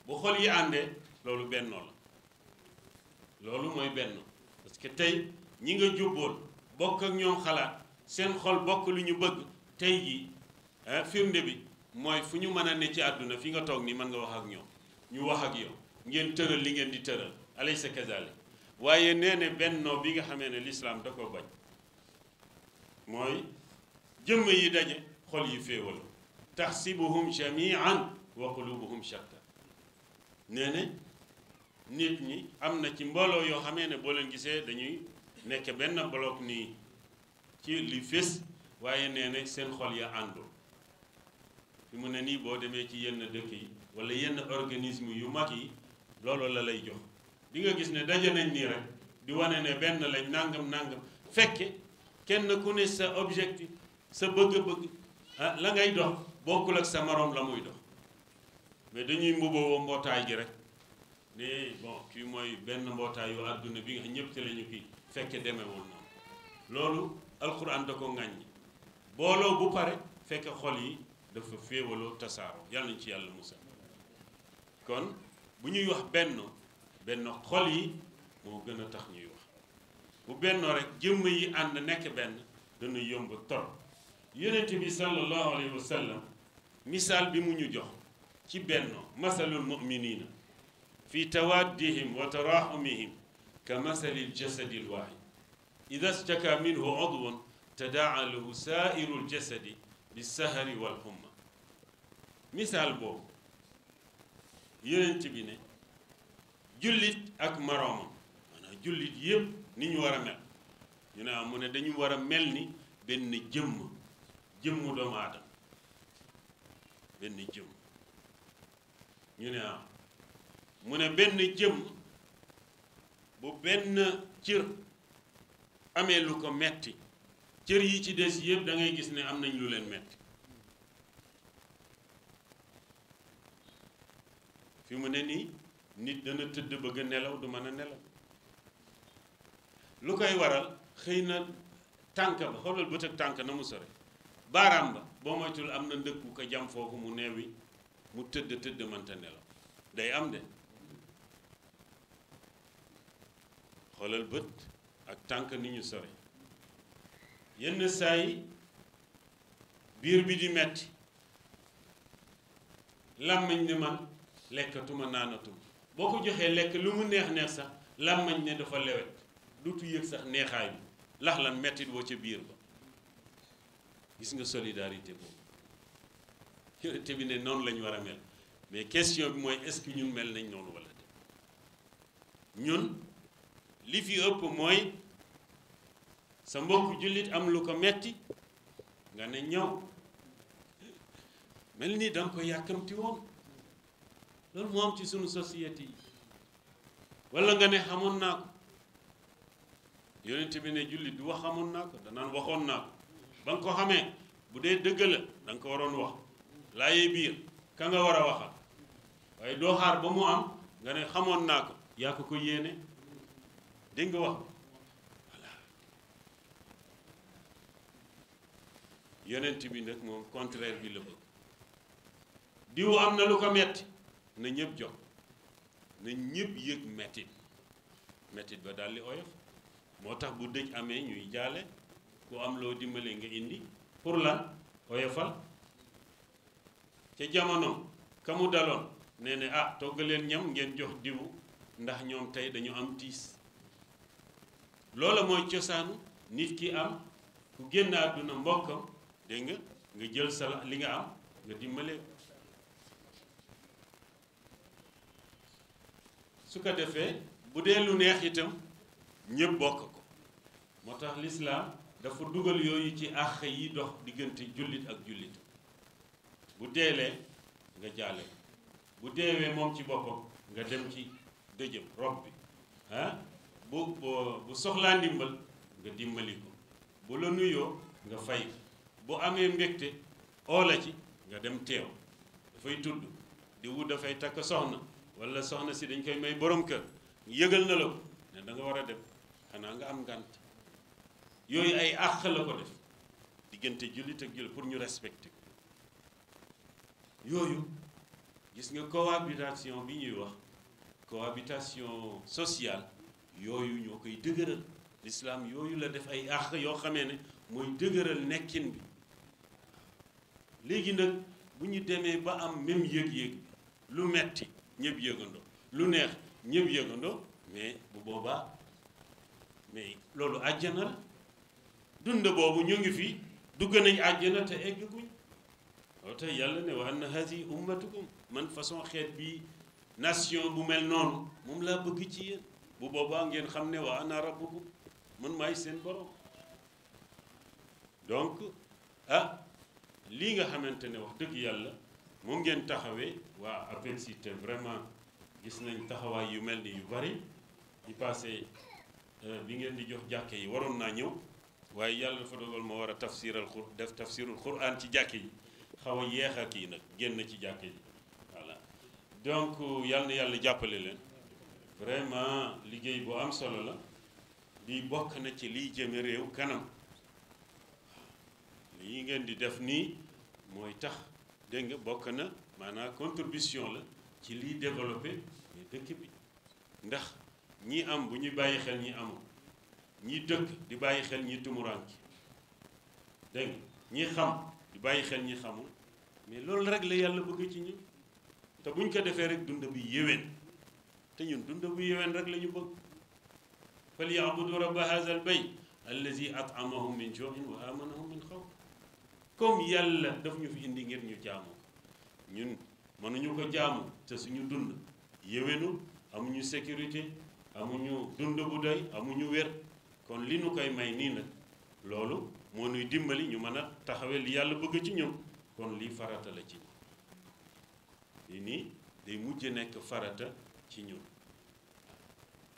bu xol yi àndee loolu bennoo la loolu mooy bennoo parce que tey ñi nga jubboon bokk ak ñoom xalaat seen xol bokk lu ñu bëgg tey jii firnde bi mooy fu ñu mën a ne ci àdduna fi nga toog ni mën nga wax ak ñoom ñu wax ak yow ngeen tëral li ngeen di tëral alaysa kazalik waaye nee ne bennoo bi nga xamee ne lislaam da ko bañ mooy jëmm yi daje xol yi féewal taxsibuhum jamian wa qulubuhum shatta nee ne nit ñi am na ci mbooloo yoo xamee ne boo leen gisee dañuy nekk benn bloc nii ci li fés waaye nee ne seen xol ya àndul fi mu ne nii boo demee ci yenn dëkk yi wala yenn organisme yu mag yi loolu la lay jox di nga gis ne daje nañ nii rek di wane ne benn lañ nangam fekke kenn ku ne sa objectif sa bëgg-bëgg la ngay dox bokkul ak sa morom la muy dox mais dañuy mbubboo mbootaay gi rek ne bon kii mooy benn mbootaay yu àdduna bi nga xam ñëpp ci la ñu kii fekke demewul noonu loolu alxuraan da ko ŋàññi booloo bu pare fekke xol yi dafa féewaloo tasaaroo yàlla nañ ci yàlla musal kon bu ñuy wax benn xol yi moo gën a tax ñuy wax bu bennoo rek jëmm yi ànd nekk benn dana yomb torop yonent bi sallallahu alayhi wa sallam misaal bi mu ñu jox ci bennoo masalul muminina fi tawaddihim wa taraxumihim ka masalil jasadil waahid ida staka minhu udwun tadaa lahu saairu ljasadi bisahari walhumma misaal boobu yonent bi ne jullit ak moroomam maanaam jullit yépp ni ñu war a mel ñu ne am mu ne dañu war a mel ni benn jëmmu doomu aadama benn jëmm ñu ne am mu ne benn jëmm bu benn cër amee lu ko metti cër yi ci des yëpp da ngay gis ne am nañ lu leen metti fi mu ne nii nit dana tëdd bëgg a nelaw du mën a nelaw lu koy waral xëy na tànk ba xoolal bët ak tànk na mu sore baaraam ba boo moytul am na ndëkk bu ko jam foofu mu neewi mu tëdd mënta nelaw day am de xoolal bët ak tànk ni ñu sore yenn saa yi biir bi di metti làmmiñ ne man lekkatuma naanatuma boo ko joxee lekk lu mu neex sax làmmiñ ne dafa lewet dutu yëg sax neexaay bi lax lan mettit woo ca biir ba gis nga solidarité boobu yonent bi ne noonu lañu war a mel mais question bi mooy est-ce que ñun mel nañ noonu wala de ñun li fi ëpp mooy sa mbokk jullit am lu ko metti nga ne ñaw mel ni danga ko yàkkamti woon loolu moo am ci sunu société yi walla nga ne xamoon naa ko yonent bi ne jullit du wax xamoon naa ko danaan waxoon naa ko ba nga ko xamee bu dee dëgg la da nga ko waroon wax laayee biir ka nga war a waxal waaye doo xaar ba mu am nga ne xamoon naa ko yaa ko yéene dégg nga wax voilà yonent bi nag moom contraire bi la bëgg diw am na lu ko metti na ñëpp jox na ñëpp yëg mettit ba daldi oyof moo tax bu dëj amee ñuy jaale ku am loo dimbale nga indi pour lan oyofal ca jamono ka mu daloon nee ne ah togg leen ñam ngeen jox diwu ndax ñoom tey dañu am tiis loola mooy cosaanu nit ki am ku génn àdduna mbokkam dégg nga jël sa li nga am nga dimbale su ko defee bu dee lu neex itam ñëpp bokk ko moo tax lislaam dafa dugal yooyu ci àq yi dox diggante jullit ak jullit bu deelee nga jaale ko bu deewee moom ci boppam nga dem ci dëjëm rob bi ah bu soxlaa ndimbal nga dimbali ko bu la nuyoo nga fay ko bu amee mbégte oola ci nga dem teew dafay tudd di wut dafay takk soxna walla soxna si dañ koy may borom kër yëgal na la ko ne da nga war a dem xanaa nga am ngànt yooyu ay àq la ko def diggante jullit ak jullit pour ñu respecter ko yooyu gis nga cohabitation bi ñuy wax cohabitation sociale yooyu ñoo koy dëgëral l'islam yooyu la def ay àq yoo xamee ne mooy dëgëral nekkin bi léegi nag bu ñu demee ba am même yëg-yëg lu metti ñëpp yëgandoo lu neex ñëpp yëgandoo mais bu boobaa mais loolu àjjana la dund boobu ñu ngi fi dugg nañ àjjana te egguñ waaw tey yàlla ne wa anna hazi ummatukum man façon xeet bi nation bu mel noonu moom laa bëgg ci yéen bu boobaa ngeen xam ne wa ana rabbukum man maay seen borom donc lii nga xamante ne wax dëgg yàlla moom ngeen taxawee waa APEXI te vraiment gis nañ taxawaay yu mel ni yu bari di passé bi ngeen di jox jàkke yi waroon naa ñëw waaye yàlla dafa dogal ma war a def tafsirul quran ci jàkke yi xaw a yeex a kii nag génn ci jàkke yi voilà donc yàlla na yàlla jàppale leen vraiment liggéey bu am solo la lii bokk na ci liy jëme réew kanam lii ngeen di def nii mooy tax dégg nga bokk na maanaam contribution la ci liy développé mais dëkk bi ndax ñi am bu ñuy bàyyi xel ñi amul ñi dëkk di bàyyi xel ñi tumuraanki dégg nga ñi xam di bàyyi xel ñi xamul mais loolu rek la yàlla bëgg ci ñun te buñ ko defee rek dund bi yéwén te ñun dund bu yéwén rek la ñu bëgg fal ya'budu rabba haazal bayt allazi at'amahum min ju'in wa amanahum min xawf comme yàlla daf ñu fi indi ngir ñu jaamu ko ñun mënuñu ko jaamu te suñu dund yéwénul amuñu sécurité amuñu dund bu doy amuñu wér kon li nu koy may nii nag loolu moo nuy dimbali ñu mën a taxawee li yàlla bëgg ci ñoom kon lii farata la ci lii nii day mujj nekk farata ci ñun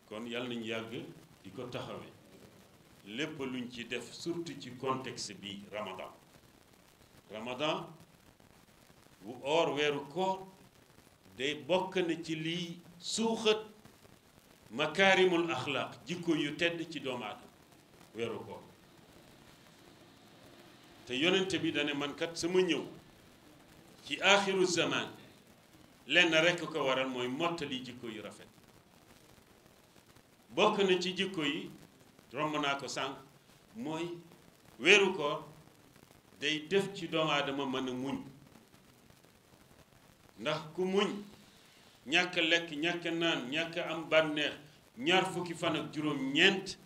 kon yàlla nañu yàgg di ko taxawee lépp luñ ci def surtout ci contexte bi Ramadan bu or weeru koor day bokk na ci lii suuxat makaarimul axlaaq jikko yu tedd ci doomu aadama weeru koor te yonente bi dane man kat sama ñëw ci aaxiru zaman lenn rekk ko waral mooy mottali jikko yu rafet bokk na ci jikko yi romb naa ko sànq mooy weeru koor day def ci doomu aadama mën a muñ ndax ku muñ ñàkk lekk ñàkk naan ñàkk am bànneex ñaar fukki fan ak juróom ñeent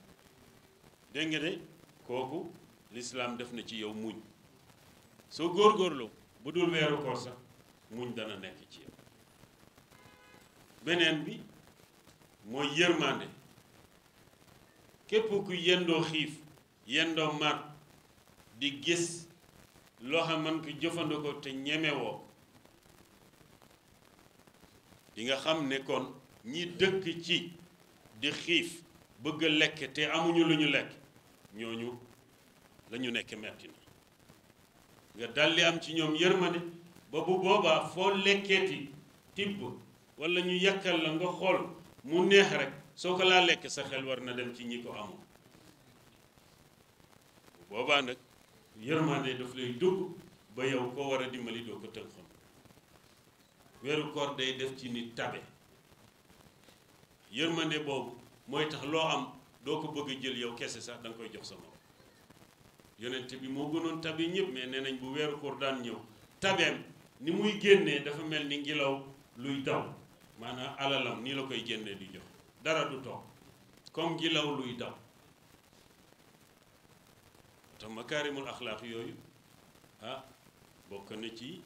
dégg nga de kooku lislaam def na ci yow muñ soo góorgóorloo bu dul weeru koor sax muñ dana nekk ci yow beneen bi mooy yërmande képp ku yendoo xiif yendoo mar di gis loo xam man ko jëfandikoo te ñemewoo di nga xam ne kon ñi dëkk ci di xiif bëgg a lekk te amuñu lu ñu lekk ñooñu la ñu nekk metti na nga daldi am ci ñoom yërmande ba bu boobaa foo lekkeeti tibb walla ñu yàkkal la nga xool mu neex rek soo ko laa lekk sa xel war na dem ci ñi ko amul bu boobaa nag yërmande daf lay dugg ba yow koo war a dimbali doo ko tënk xam weeru koor day def ci nit tabe yërmande boobu mooy tax loo am doo ko bëgg a jël yow kese sax da nga koy jox sa morom yonent bi moo gënoon tabe ñëpp mais nee nañ bu weeru koor daan ñëw tabeem ni muy génnee dafa mel ni ngelaw luy daw maanaam alalam nii la koy génnee di jox dara du toog comme ngelaw luy daw tax makaarimul axlaaq yooyu bokk na ci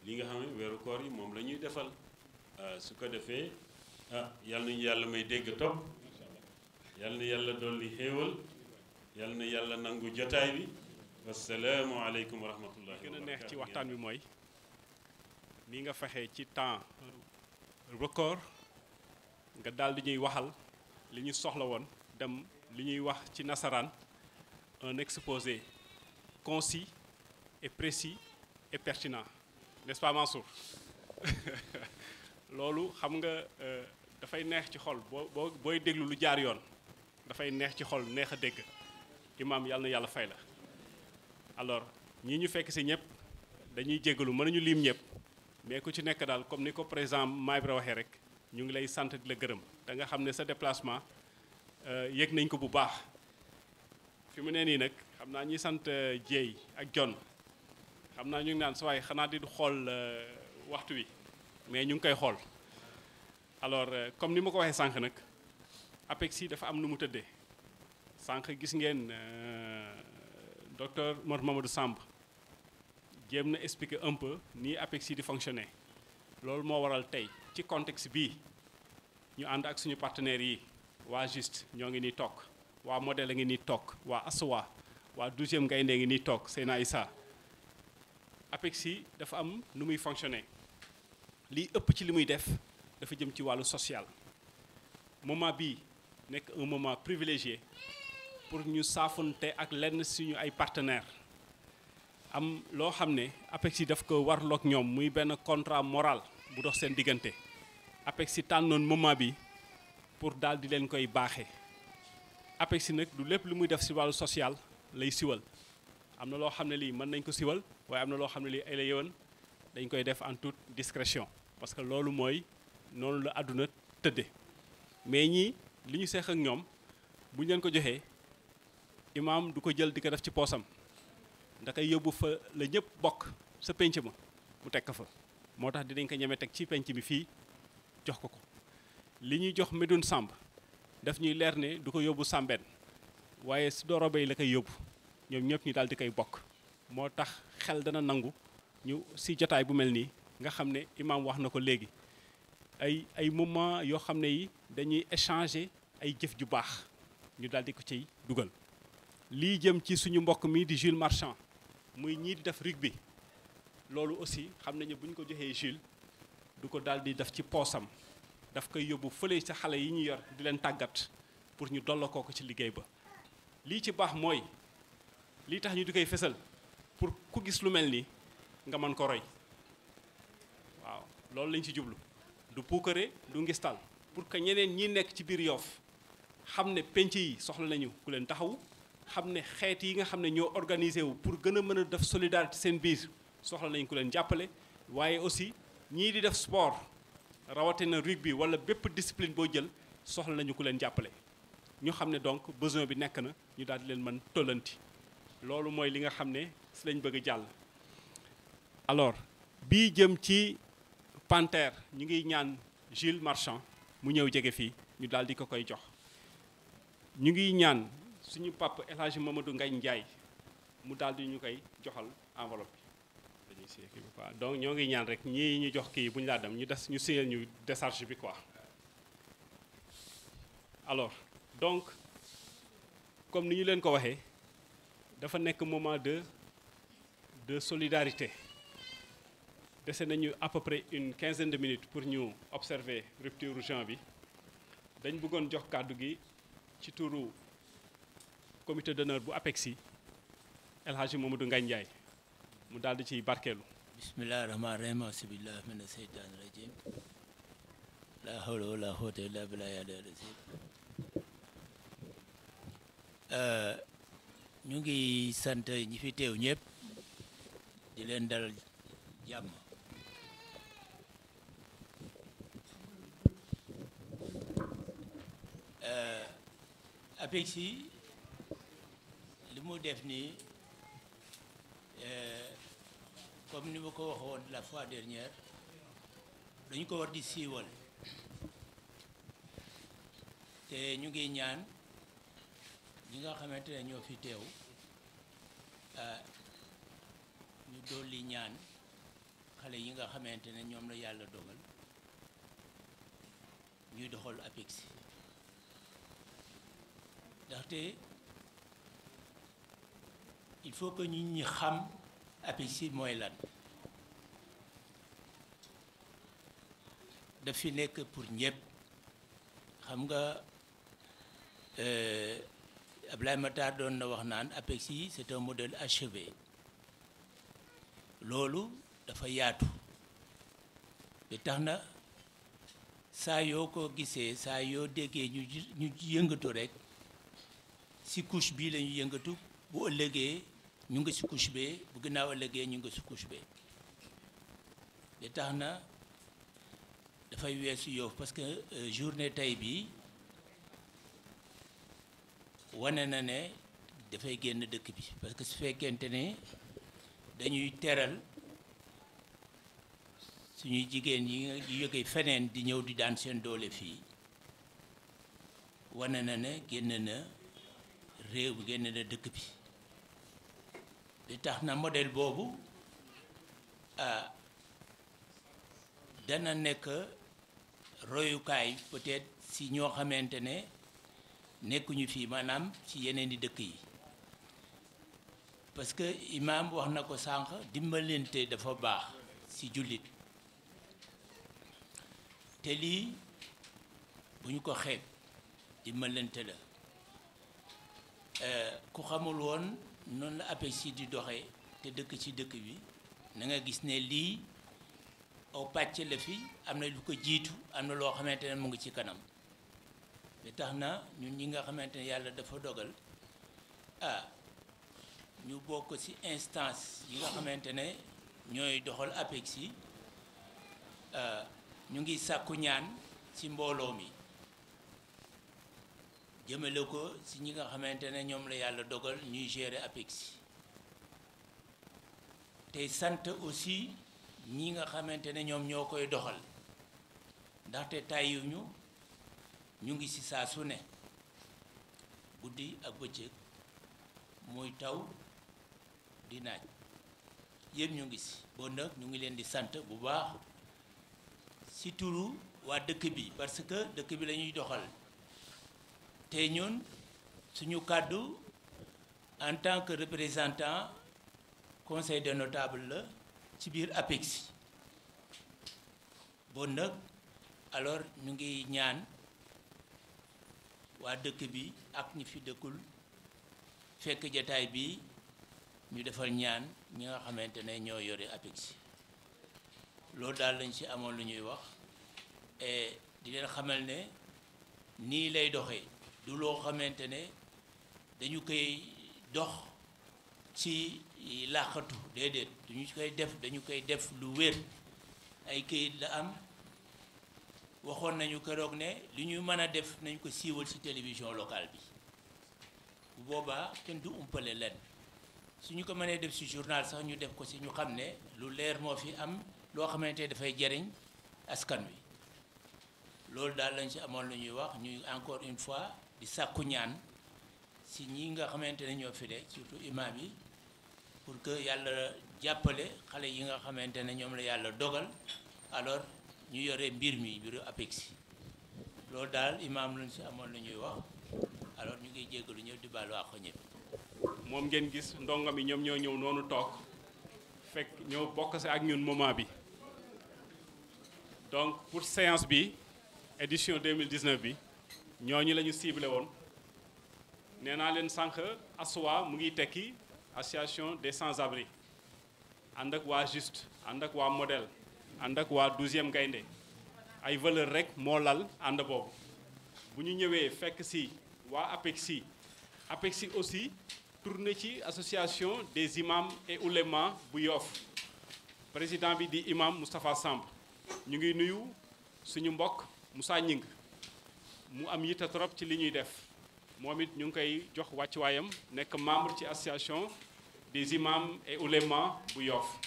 li nga xam ne weeru koor yi moom la ñuy defal su ko defee yal nañu yàlla may dégg topp yal na yàlla dolli xéewal yal na yàlla nangu jotaay bi wassalaamu aleykum wa rahmatullahi gën a neex ci waxtaan bi mooy ni nga fexee ci temps record nga daal di ñuy waxal li ñu soxla woon dem li ñuy wax ci nasaraan un exposé concis et précis et pertinent n'est-ce pas Mansour loolu xam nga dafay neex ci xol booy déglu lu jaar yoon dafay neex ci xol neex a dégg imaam yàlla na yàlla fay la alors ñii ñu fekk si ñëpp dañuy jéggalu mënuñu lim ñëpp mais ku ci nekk daal comme ni ko président Maïbra waxee rek ñu ngi lay sant di la gërëm da nga xam ne sa déplacement yëg nañ ko bu baax fi mu ne nii nag xam naa ñi sant Dieye ak John xam naa ñu ngi naan sa waay xanaa di xool waxtu wi mais ñu ngi koy xool alors comme ni ma ko waxee sànq nag APEXI dafa am nu mu tëddee sànq gis ngeen docteur Mor Mamadou Samb jéem na expliquer un peu nii APEXI di fonctionner loolu moo waral tey ci contexte bii ñu ànd ak suñu partenaires yi waa Juste ñoo ngi nii toog waa Modèle a ngi nii toog waa ASOA waa 12e Gaïndé ngi nii toog Seyna Issa APEXI dafa am nu muy fonctionner lii ëpp ci li muy def dafa jëm ci wàllu social moment bii nekk un moment privilégié pour ñu saafonte ak lenn suñu ay partenaires am loo xam ne APEXI daf ko warloog ñoom muy benn contrat moral bu dox seen diggante APEXI tànnoon moment bi pour daal di leen koy baaxee APEXI nag du lépp lu muy def si wàllu social lay siwal am na loo xam ne lii mën nañ ko siwal waaye am na loo xam ne lii ay la yëwan dañ koy def en toute discrétion parce que loolu mooy noonu la àdduna tëdde mais ñii li ñu seex ak ñoom bu ñu leen ko joxee imaam du ko jël di ko def ci poosam da koy yóbbu fa la ñëpp bokk sa penc ma mu teg ko fa moo tax dinañ ko ñeme teg ci penc bi fii jox ko ko li ñuy jox Medoune Samb daf ñuy leer ne du ko yóbbu Sambène waaye si Doro Bay la koy yóbbu ñoom ñëpp ñu daal di koy bokk moo tax xel dana nangu ñu si jotaay bu mel nii nga xam ne imaam wax na ko léegi ay moment yoo xam ne yi dañuy échanger ay jëf ju baax ñu daal di ko ciy dugal. lii jëm ci suñu mbokk mi di Jules Marchand muy ñii di def rugby loolu aussi xam nañu bu ñu ko joxee Jules du ko daal di def ci poosam daf koy yóbbu fële sa xale yi ñu yor di leen tàggat pour ñu dolla koo ko ci liggéey ba. lii ci baax mooy lii tax ñu di koy fesal pour ku gis lu mel nii nga mën ko roy waaw loolu lañ ci jublu du puukare du ngistal pour que ñeneen ñi nekk ci biir Yoff xam ne penc yi soxla nañu ku leen taxawu xam ne xeet yi nga xam ne ñoo organisé wu pour gën a mën a def solidarité seen biir soxla nañu ku leen jàppale. waaye aussi ñii di def sport rawatina rugby wala bépp discipline boo jël soxla nañu ku leen jàppale ñu xam ne donc besoin bi nekk na ñu daal di leen mën tollanti. loolu mooy li nga xam ne si lañ bëgg a jàll. alors bii jëm ci Panthère ñu ngi ñaan Jules Marchand mu ñëw jege fii ñu daal di ko koy jox. ñu ngi ñaan suñu papa El Hadji Mamadou Ngagne Ndiaye mu daal di ñu koy joxal enveloppe bi dañuy signé kii bi quoi donc ñoo ngi ñaan rek ñii ñu jox kii bu ñu laa dem ñu des ñu signé ñu décharge bi quoi. alors donc comme ni ñu leen ko waxee dafa nekk moment de solidarité dese nañu à peu près une quinzaine de minutes pour ñu observer rupture Jean bi dañ bëggoon jox kàddu gi ci turu comité d'honneur bu APEXI El Hadji Mamadou Ngagne Ndiaye mu daal di ciy barkeelu. bismillahi rahmaani rahim asibillah mina seytaani rajim la hawla wala quwwata illa billahi al-azim. ñu ngi sant ñi fi teew ñëpp di leen dalal jàmm. APEXI li mu def nii comme ni ma ko waxoon la fois dernière dañu ko war di siiwal te ñu ngi ñaan ñi nga xamante ne ñoo fi teew ñu dolli ñaan xale yi nga xamante ne ñoom la yàlla dogal ñuy doxal APEXI ndaxte il faut que nit ñi xam APEXI mooy lan daf fi nekk pour ñëpp xam nga Ablaye Matar doon na wax naan APEXI c'est un modèle achevé loolu dafa yaatu te tax na saa yoo ko gisee saa yoo déggee ñu yëngatu rek ci couche bii la ñu yëngatu bu ëllëgee ñu ngi ci couche bee bu ginnaaw ëllëgee ñu ngi ci couche bee te tax na dafay weesu Yoff parce que journée tey bii wane na ne dafay génn dëkk bi parce que su fekkente ne dañuy teral suñuy jigéen yi jóge feneen di ñëw di daan seen doole fii wane na ne génn na réew bi génn na dëkk bi di tax na modèle boobu dana nekk royukaay peut-être si ñoo xamante ne nekkuñu fii maanaam ci yeneen i dëkk yi parce que imaam wax na ko sànq dimbalante dafa baax ci jullit te lii bu ñu ko xeeb dimbalante la ku xamul woon noonu la APEXI di doxee te dëkk ci dëkk bi na nga gis ne lii aw pàcc la fi am na lu ko jiitu am na loo xamante ne mu ngi ci kanam te tax na ñun ñi nga xamante ne yàlla dafa dogal ñu bokk ci instance yi nga xamante ne ñooy doxal APEXI ñu ngi sàkku ñaan ci mbooloo mi jëmale ko ci ñi nga xamante ne ñoom la yàlla dogal ñuy gérer APEXI tey sant aussi ñi nga xamante ne ñoom ñoo koy doxal ndaxte tàyyiwuñu ñu ngi ci saa su ne guddi ak bëccëg muy taw di naaj yéen ñu ngi ci bon nag ñu ngi leen di sant bu baax ci turu waa dëkk bi parce que dëkk bi la ñuy doxal te ñun suñu kàddu en tant que représentant conseil des notables la ci biir APEXI bon nag alors ñu ngi ñaan waa dëkk bi ak ñi fi dëkkul fekk jataay bi ñu defal ñaan ñi nga xamante ne ñoo yore APEXI loolu daal lañ ci amoon lu ñuy wax et di leen xamal ne nii lay doxee du loo xamante ne dañu koy dox ci làqatu déedéet dañu koy def lu wér ay këyit la am waxoon nañu keroog ne li ñu mën a def nañ ko siiwal ci télévision locale bi bu boobaa kenn du umpale leen suñu ko mënee def ci journal sax ñu def ko ci ñu xam ne lu leer moo fi am loo xamante dafay jariñ askan wi loolu daal lañ ci amoon lu ñuy wax ñuy encore une fois di sàkku ñaan ci ñi nga xamante ne ñoo fi de surtout imam yi pour que yàlla jàppale xale yi nga xamante ne ñoom la yàlla dogal alors ñu yore mbir mi mbiru APEXI loolu daal imam lañ ci amoon lu ñuy wax alors ñu ngi jéggalu ñëpp di baalu àq ñëpp. moom ngeen gis ndongo mi ñoom ñoo ñëw noonu toog fekk ñoo bokk si ak ñun moment bi donc pour séance bi édition 2019 bi ñooñu la ñu ciblé woon nee naa leen sànq ASSOA mu ngi tekki association des sans-abri ànd ak waa Juste ànd ak waa Modèle ànd ak waa 12e gaynde ay valeur rek moo lal ànd boobu bu ñu ñëwee fekk si waa APEXI aussi tourné ci association des imams et oulémas bu Yoff président bi di imam Moustapha Samb ñu ngi nuyu suñu mbokk Moussa Ñing mu am yitte trop ci li ñuy def moom it ñu ngi koy jox wàccuwaayam nekk membre ci association des imams et oulémas bu Yoff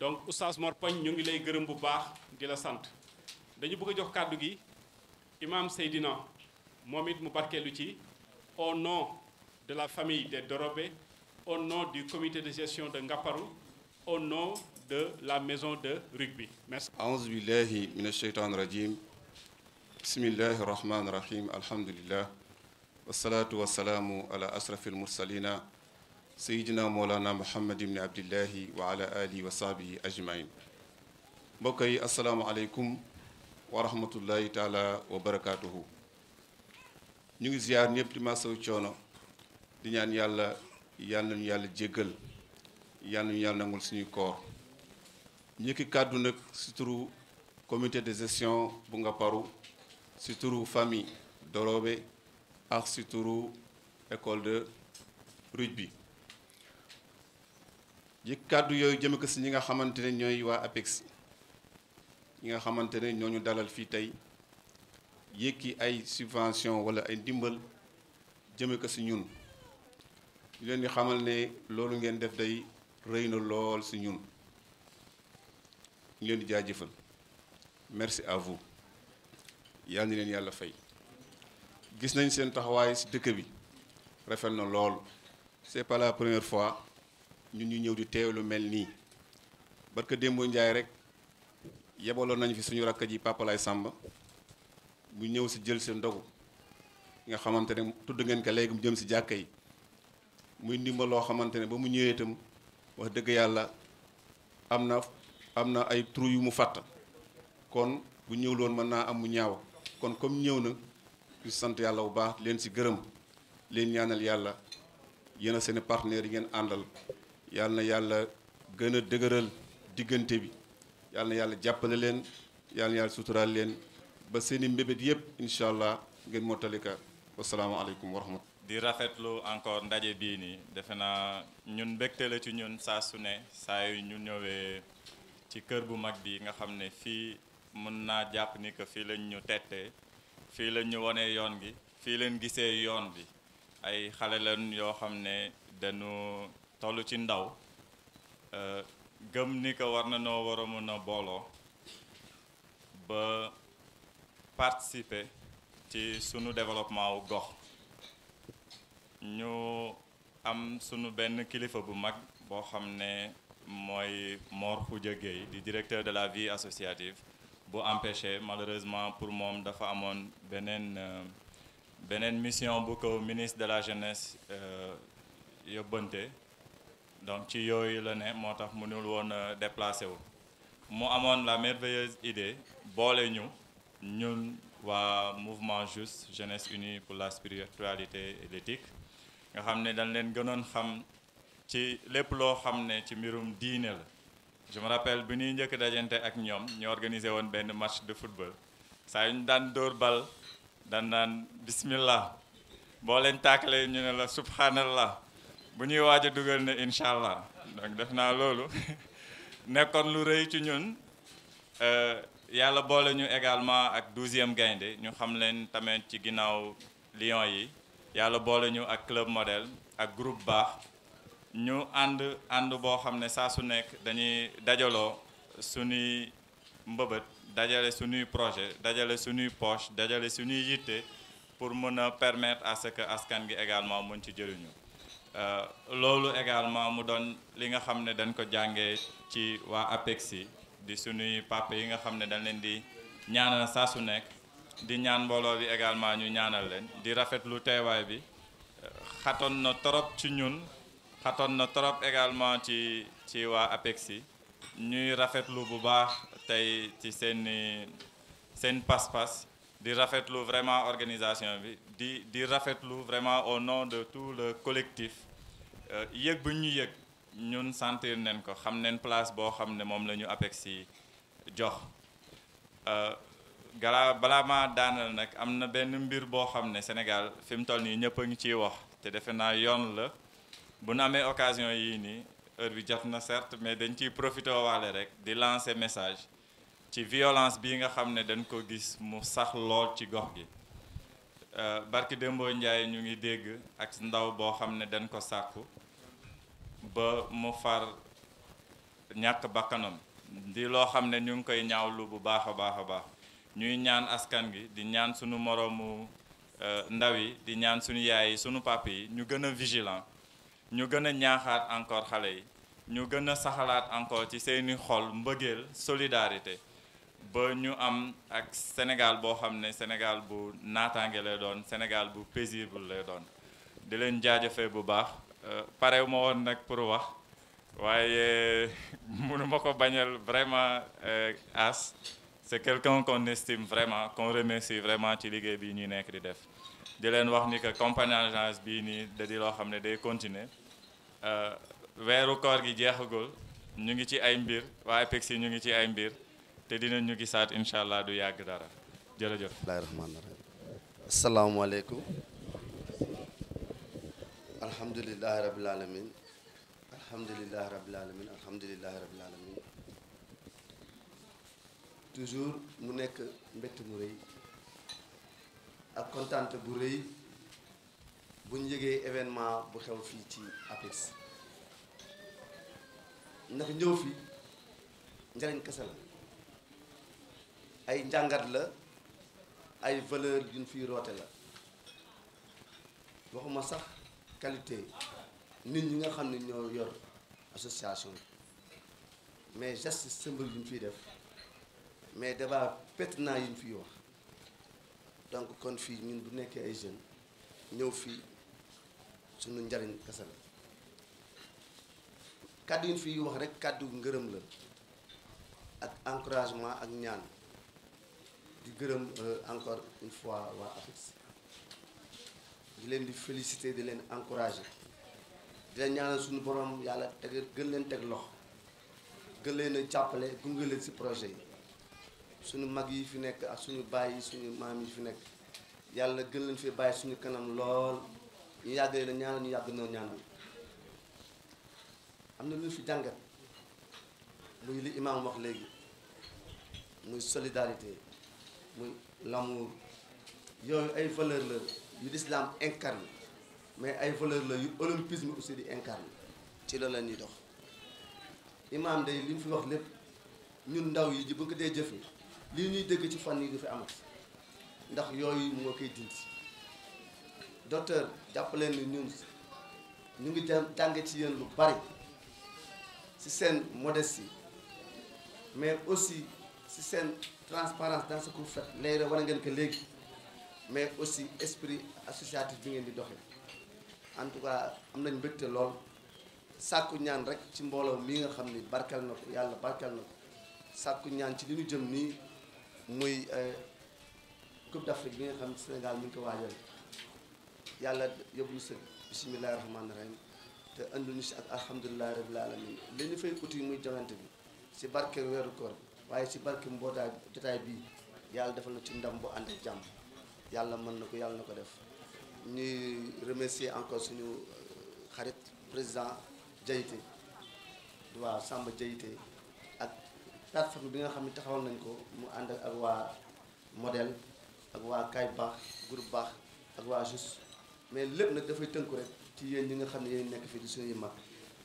donc Oustaz Mor Pogne ñu ngi lay gërëm bu baax di la sant dañu bëgg a jox kàddu gi imam Seydina moom it mu barkeelu ci au nom de la famille des Dorobé, au nom du comité de gestion de Ngaparou, au nom de la maison de rugby. Merci. أعوذ بالله من الشيطان الرجيم بسم الله الرحمن الرحيم الحمد لله والصلاة والسلام على أشرف المرسلين سيدنا مولانا محمد بن عبد الله وعلى آله وصحبه أجمعين mbokk yi asalaamaaleykum wa rahmatullahi taala wa barakaatuhu ñu ngi ziar ñëpp di masawu coono di ñaan yàlla nañu yàlla jéggal nañu yàlla nangul suñuy koor ñëkki kàddu nag si turu comité de gestion bu Ngaparou si turu famille Dorobé ak si turu école de rugby yëkki kàddu yooyu jëme ko si ñi nga xamante ne ñooy waa APEXI ñi nga xamante ne ñooñu dalal fii tey yëkki ay subvention wala ay ndimbal jëme ko si ñun ñu leen di xamal ne loolu ngeen def day rëy na lool si ñun ñu leen di jaajëfal merci à vous yal na leen yàlla fay gis nañ seen taxawaay si dëkk bi rafet na lool c'est pas la première fois ñun ñu ñëw di teew lu mel nii barka démboo njaay rek yebaloon nañu fi suñu rakk ji Papa Lay Samba bu ñëw si jël seen ndogu nga xamante ne tudd ngeen ko léegi mu jëm si jàkka yi muy ndimbal loo xamante ne ba mu ñëwee itam wax dëgg yàlla am na ay trou yu mu fàtt kon bu ñëw loon mën naa am mu ñaaw kon comme ñëw na ñu sant yàlla bu baax leen si gërëm leen ñaanal yàlla yéen a seen partenaires yi ngeen àndal yàlla na yàlla gën a dëgëral diggante bi yàlla na yàlla jàppale leen yàlla na yàlla suturaal leen ba seeni mbébét yépp incha allah ngeen mottalika wasalaamaaleykum wa rahmatulah. di rafetlu encore ndaje bii nii defe naa ñun mbégte la ci ñun saa su ne saa yu ñu ñëwee ci kër bu mag bi nga xam ne fii mën naa jàpp ni que fii lañ ñu tettee fii lañ ñu wonee yoon gi fii leen gisee yoon bi ay xale lañ yoo xam ne dañu toll ci ndaw gëm ni que war na noo war a mën a booloo ba participer ci sunu développement wu gox ñu am sunu benn kilifa bu mag boo xam ne mooy Mor Khoudia Gueye di directeur de la vie associative bu empêché malheureusement pour moom dafa amoon beneen mission bu ko ministre de la jeunesse yóbbante donc ci yooyu la ne moo tax mënul woon déplacé wu mu amoon la merveilleuse idée boole ñun waa mouvement Juste Jeunesse Unie pour la spiritualité et l'éthique nga xam ne dañ leen gënoon xam ci lépp loo xam ne ci mbirum diine la. Je me rappelle bi ñuy njëkk dajante ak ñoom ñu organisé woon benn match de football saa yu ñu daan dóor bal daan naan bismillah boo leen tàkkalee ñu ne la subhanallah bu ñuy waaj a dugal ne incha allah donc def naa loolu nekkoon lu rëy ci ñun yàlla boole ñu également ak 12e gaynde ñu xam leen tamit ci ginnaaw Lions yi yàlla boole ñu ak club modèle ak groupe baax ñu ànd boo xam ne saa su nekk dañuy dajaloo suñuy mbëbët dajale suñuy projet dajale suñuy poche dajale suñuy yitte pour mën a permettre à ce que askan gi également mën ci jëriñu loolu également mu doon li nga xam ne dañ ko jàngee ci waa APEXI di suñuy papa yi nga xam ne dañ leen di ñaanal saa su nekk di ñaan mbooloo bi également ñu ñaanal leen di rafetlu teewaay bi xatoon na trop ci ñun xatoon na trop également ci waa APEXI ñuy rafetlu bu baax tey ci seen pas-pas di rafetlu vraiment organisation bi di rafetlu vraiment au nom de tout le collectif yëg bu ñu yëg ñun sentir nañ ko xam nañ place boo xam ne moom la ñu APEXI jox balaa maa daanal nag am na benn mbir boo xam ne Sénégal fi mu toll nii ñëpp a ngi ciy wax te defe naa yoon la bu nu amee occasion yii nii heure bi jot na certes mais dañ ciy profité waale rek di lancer message ci violence bii nga xam ne dañ ko gis mu sax lool ci gox gi barki Dembo Ndiaye ñu ngi dégg ak ndaw boo xam ne dañ ko sàkku ba mu far ñàkk bakkanam di loo xam ne ñu ngi koy ñaawlu bu baax a baax a baax ñuy ñaan askan gi di ñaan suñu moroomu ndaw yi di ñaan suñu yaay yi suñu papa yi ñu gën a vigilant ñu gën a ñaaxaat encore xale yi ñu gën a saxalaat encore ci seeni xol mbëggeel solidarité ba ñu am ak Sénégal boo xam ne Sénégal bu naataange lay doon Sénégal bu paisible lay doon di leen jaajëfee bu baax parew ma woon nag pour wax waaye mënu ma ko bañal vraiment As c'est quelqu'un qu'on estime vraiment qu'on remercie vraiment ci liggéey bi ñuy nekk di def di leen wax ni que compagnonnage bii nii da di loo xam ne day continuer weeru koor gi jeexagul ñu ngi ci ay mbir waa APEXI ñu ngi ci ay mbir te dinañ ñu gisaat incha allah du yàgg dara jërëjëf. bismillahi rahmaani rahim asalaamaaleykum alhamdulilahi rabil alamin alhamdulilahi rabil alamin alhamdulilahi rabil alamin toujours mu nekk mbett mu rëy ak kontaante bu rëy bu ñu yëgee événement bu xew fii ci APEXI ndax ñëw fi njariñ kese la ay njàngat la ay valeur yuñ fiy roote la waxuma sax qualité nit ñi nga xam ne ñoo yor association bi mais geste symbole yuñ fiy def mais débat pertinent yuñ fiy wax donc kon fii ñun bu nekkee ay jeunes ñëw fii suñu njariñ kese la kàddu yuñ fiy wax rek kàddu ngërëm la ak encouragement ak ñaan di gërëm encore une fois waa APEXI di leen di féliciter di leen encourager di leen ñaanal suñu borom yàlla teg gën leen teg loxo gën leen a jàppale gunge leen ci projet yi suñu mag yi fi nekk ak suñu baay yi suñu maam yi fi nekk yàlla gën leen fi bàyyi suñu kanam lool ñu yàgg leen ñaanal ñu yàgg noo ñaanal am na lu fi jàngat muy li imaam wax léegi muy solidarité muy l'amour yooyu ay valeur la yu l'islam incarne mais ay valeur la yu olympisme aussi di incarne ci loolu la ñuy dox imaam day li mu fi wax lépp ñun ndaw yi ji bu ko dee jëfe lii ñuy dégg ci fan yi du fi amat ndax yooyu moo koy dindi docteur jàpp leen ni ñun ñu ngi jànge ci yéen lu bari ci seen modestie mais aussi si seen transparence dans ce que vous faites léegi war ngeen ko léegi mais aussi esprit associatif bi ngeen di doxee en tout cas am nañ mbégte lool sàkku ñaan rek ci mbooloo mi nga xam ni barkeel na ko yàlla barkeel na ko sàkku ñaan ci li ñu jëm nii muy Coupe d'Afrique bi nga xam Sénégal mi ngi ko waajal yàlla yóbbu ñu si bisimilahi rahmaani rahim te andi ñu si ak alhamdulilahi rabil alamin li ñu fay uti muy joŋante bi si barke weeru koor bi waaye si barke mbootaay jotaay bii yàlla defal na ci ndam bu ànd ak jàmm yàlla mën na ko yàlla na ko def ñuy remercier encore suñu xarit président Diayité waaw Samba Diayité ak plateforme bi nga xam ne taxawal nañ ko mu ànd ak waa modèle ak waa Kay Baax groupe baax ak waa juste mais lépp nag dafay tënku rek ci yéen ñi nga xam ne yéen nekk fii di suñuy mag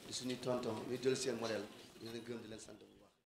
di suñuy tonton ñu jël seen modèle di leen gërëm di leen sant.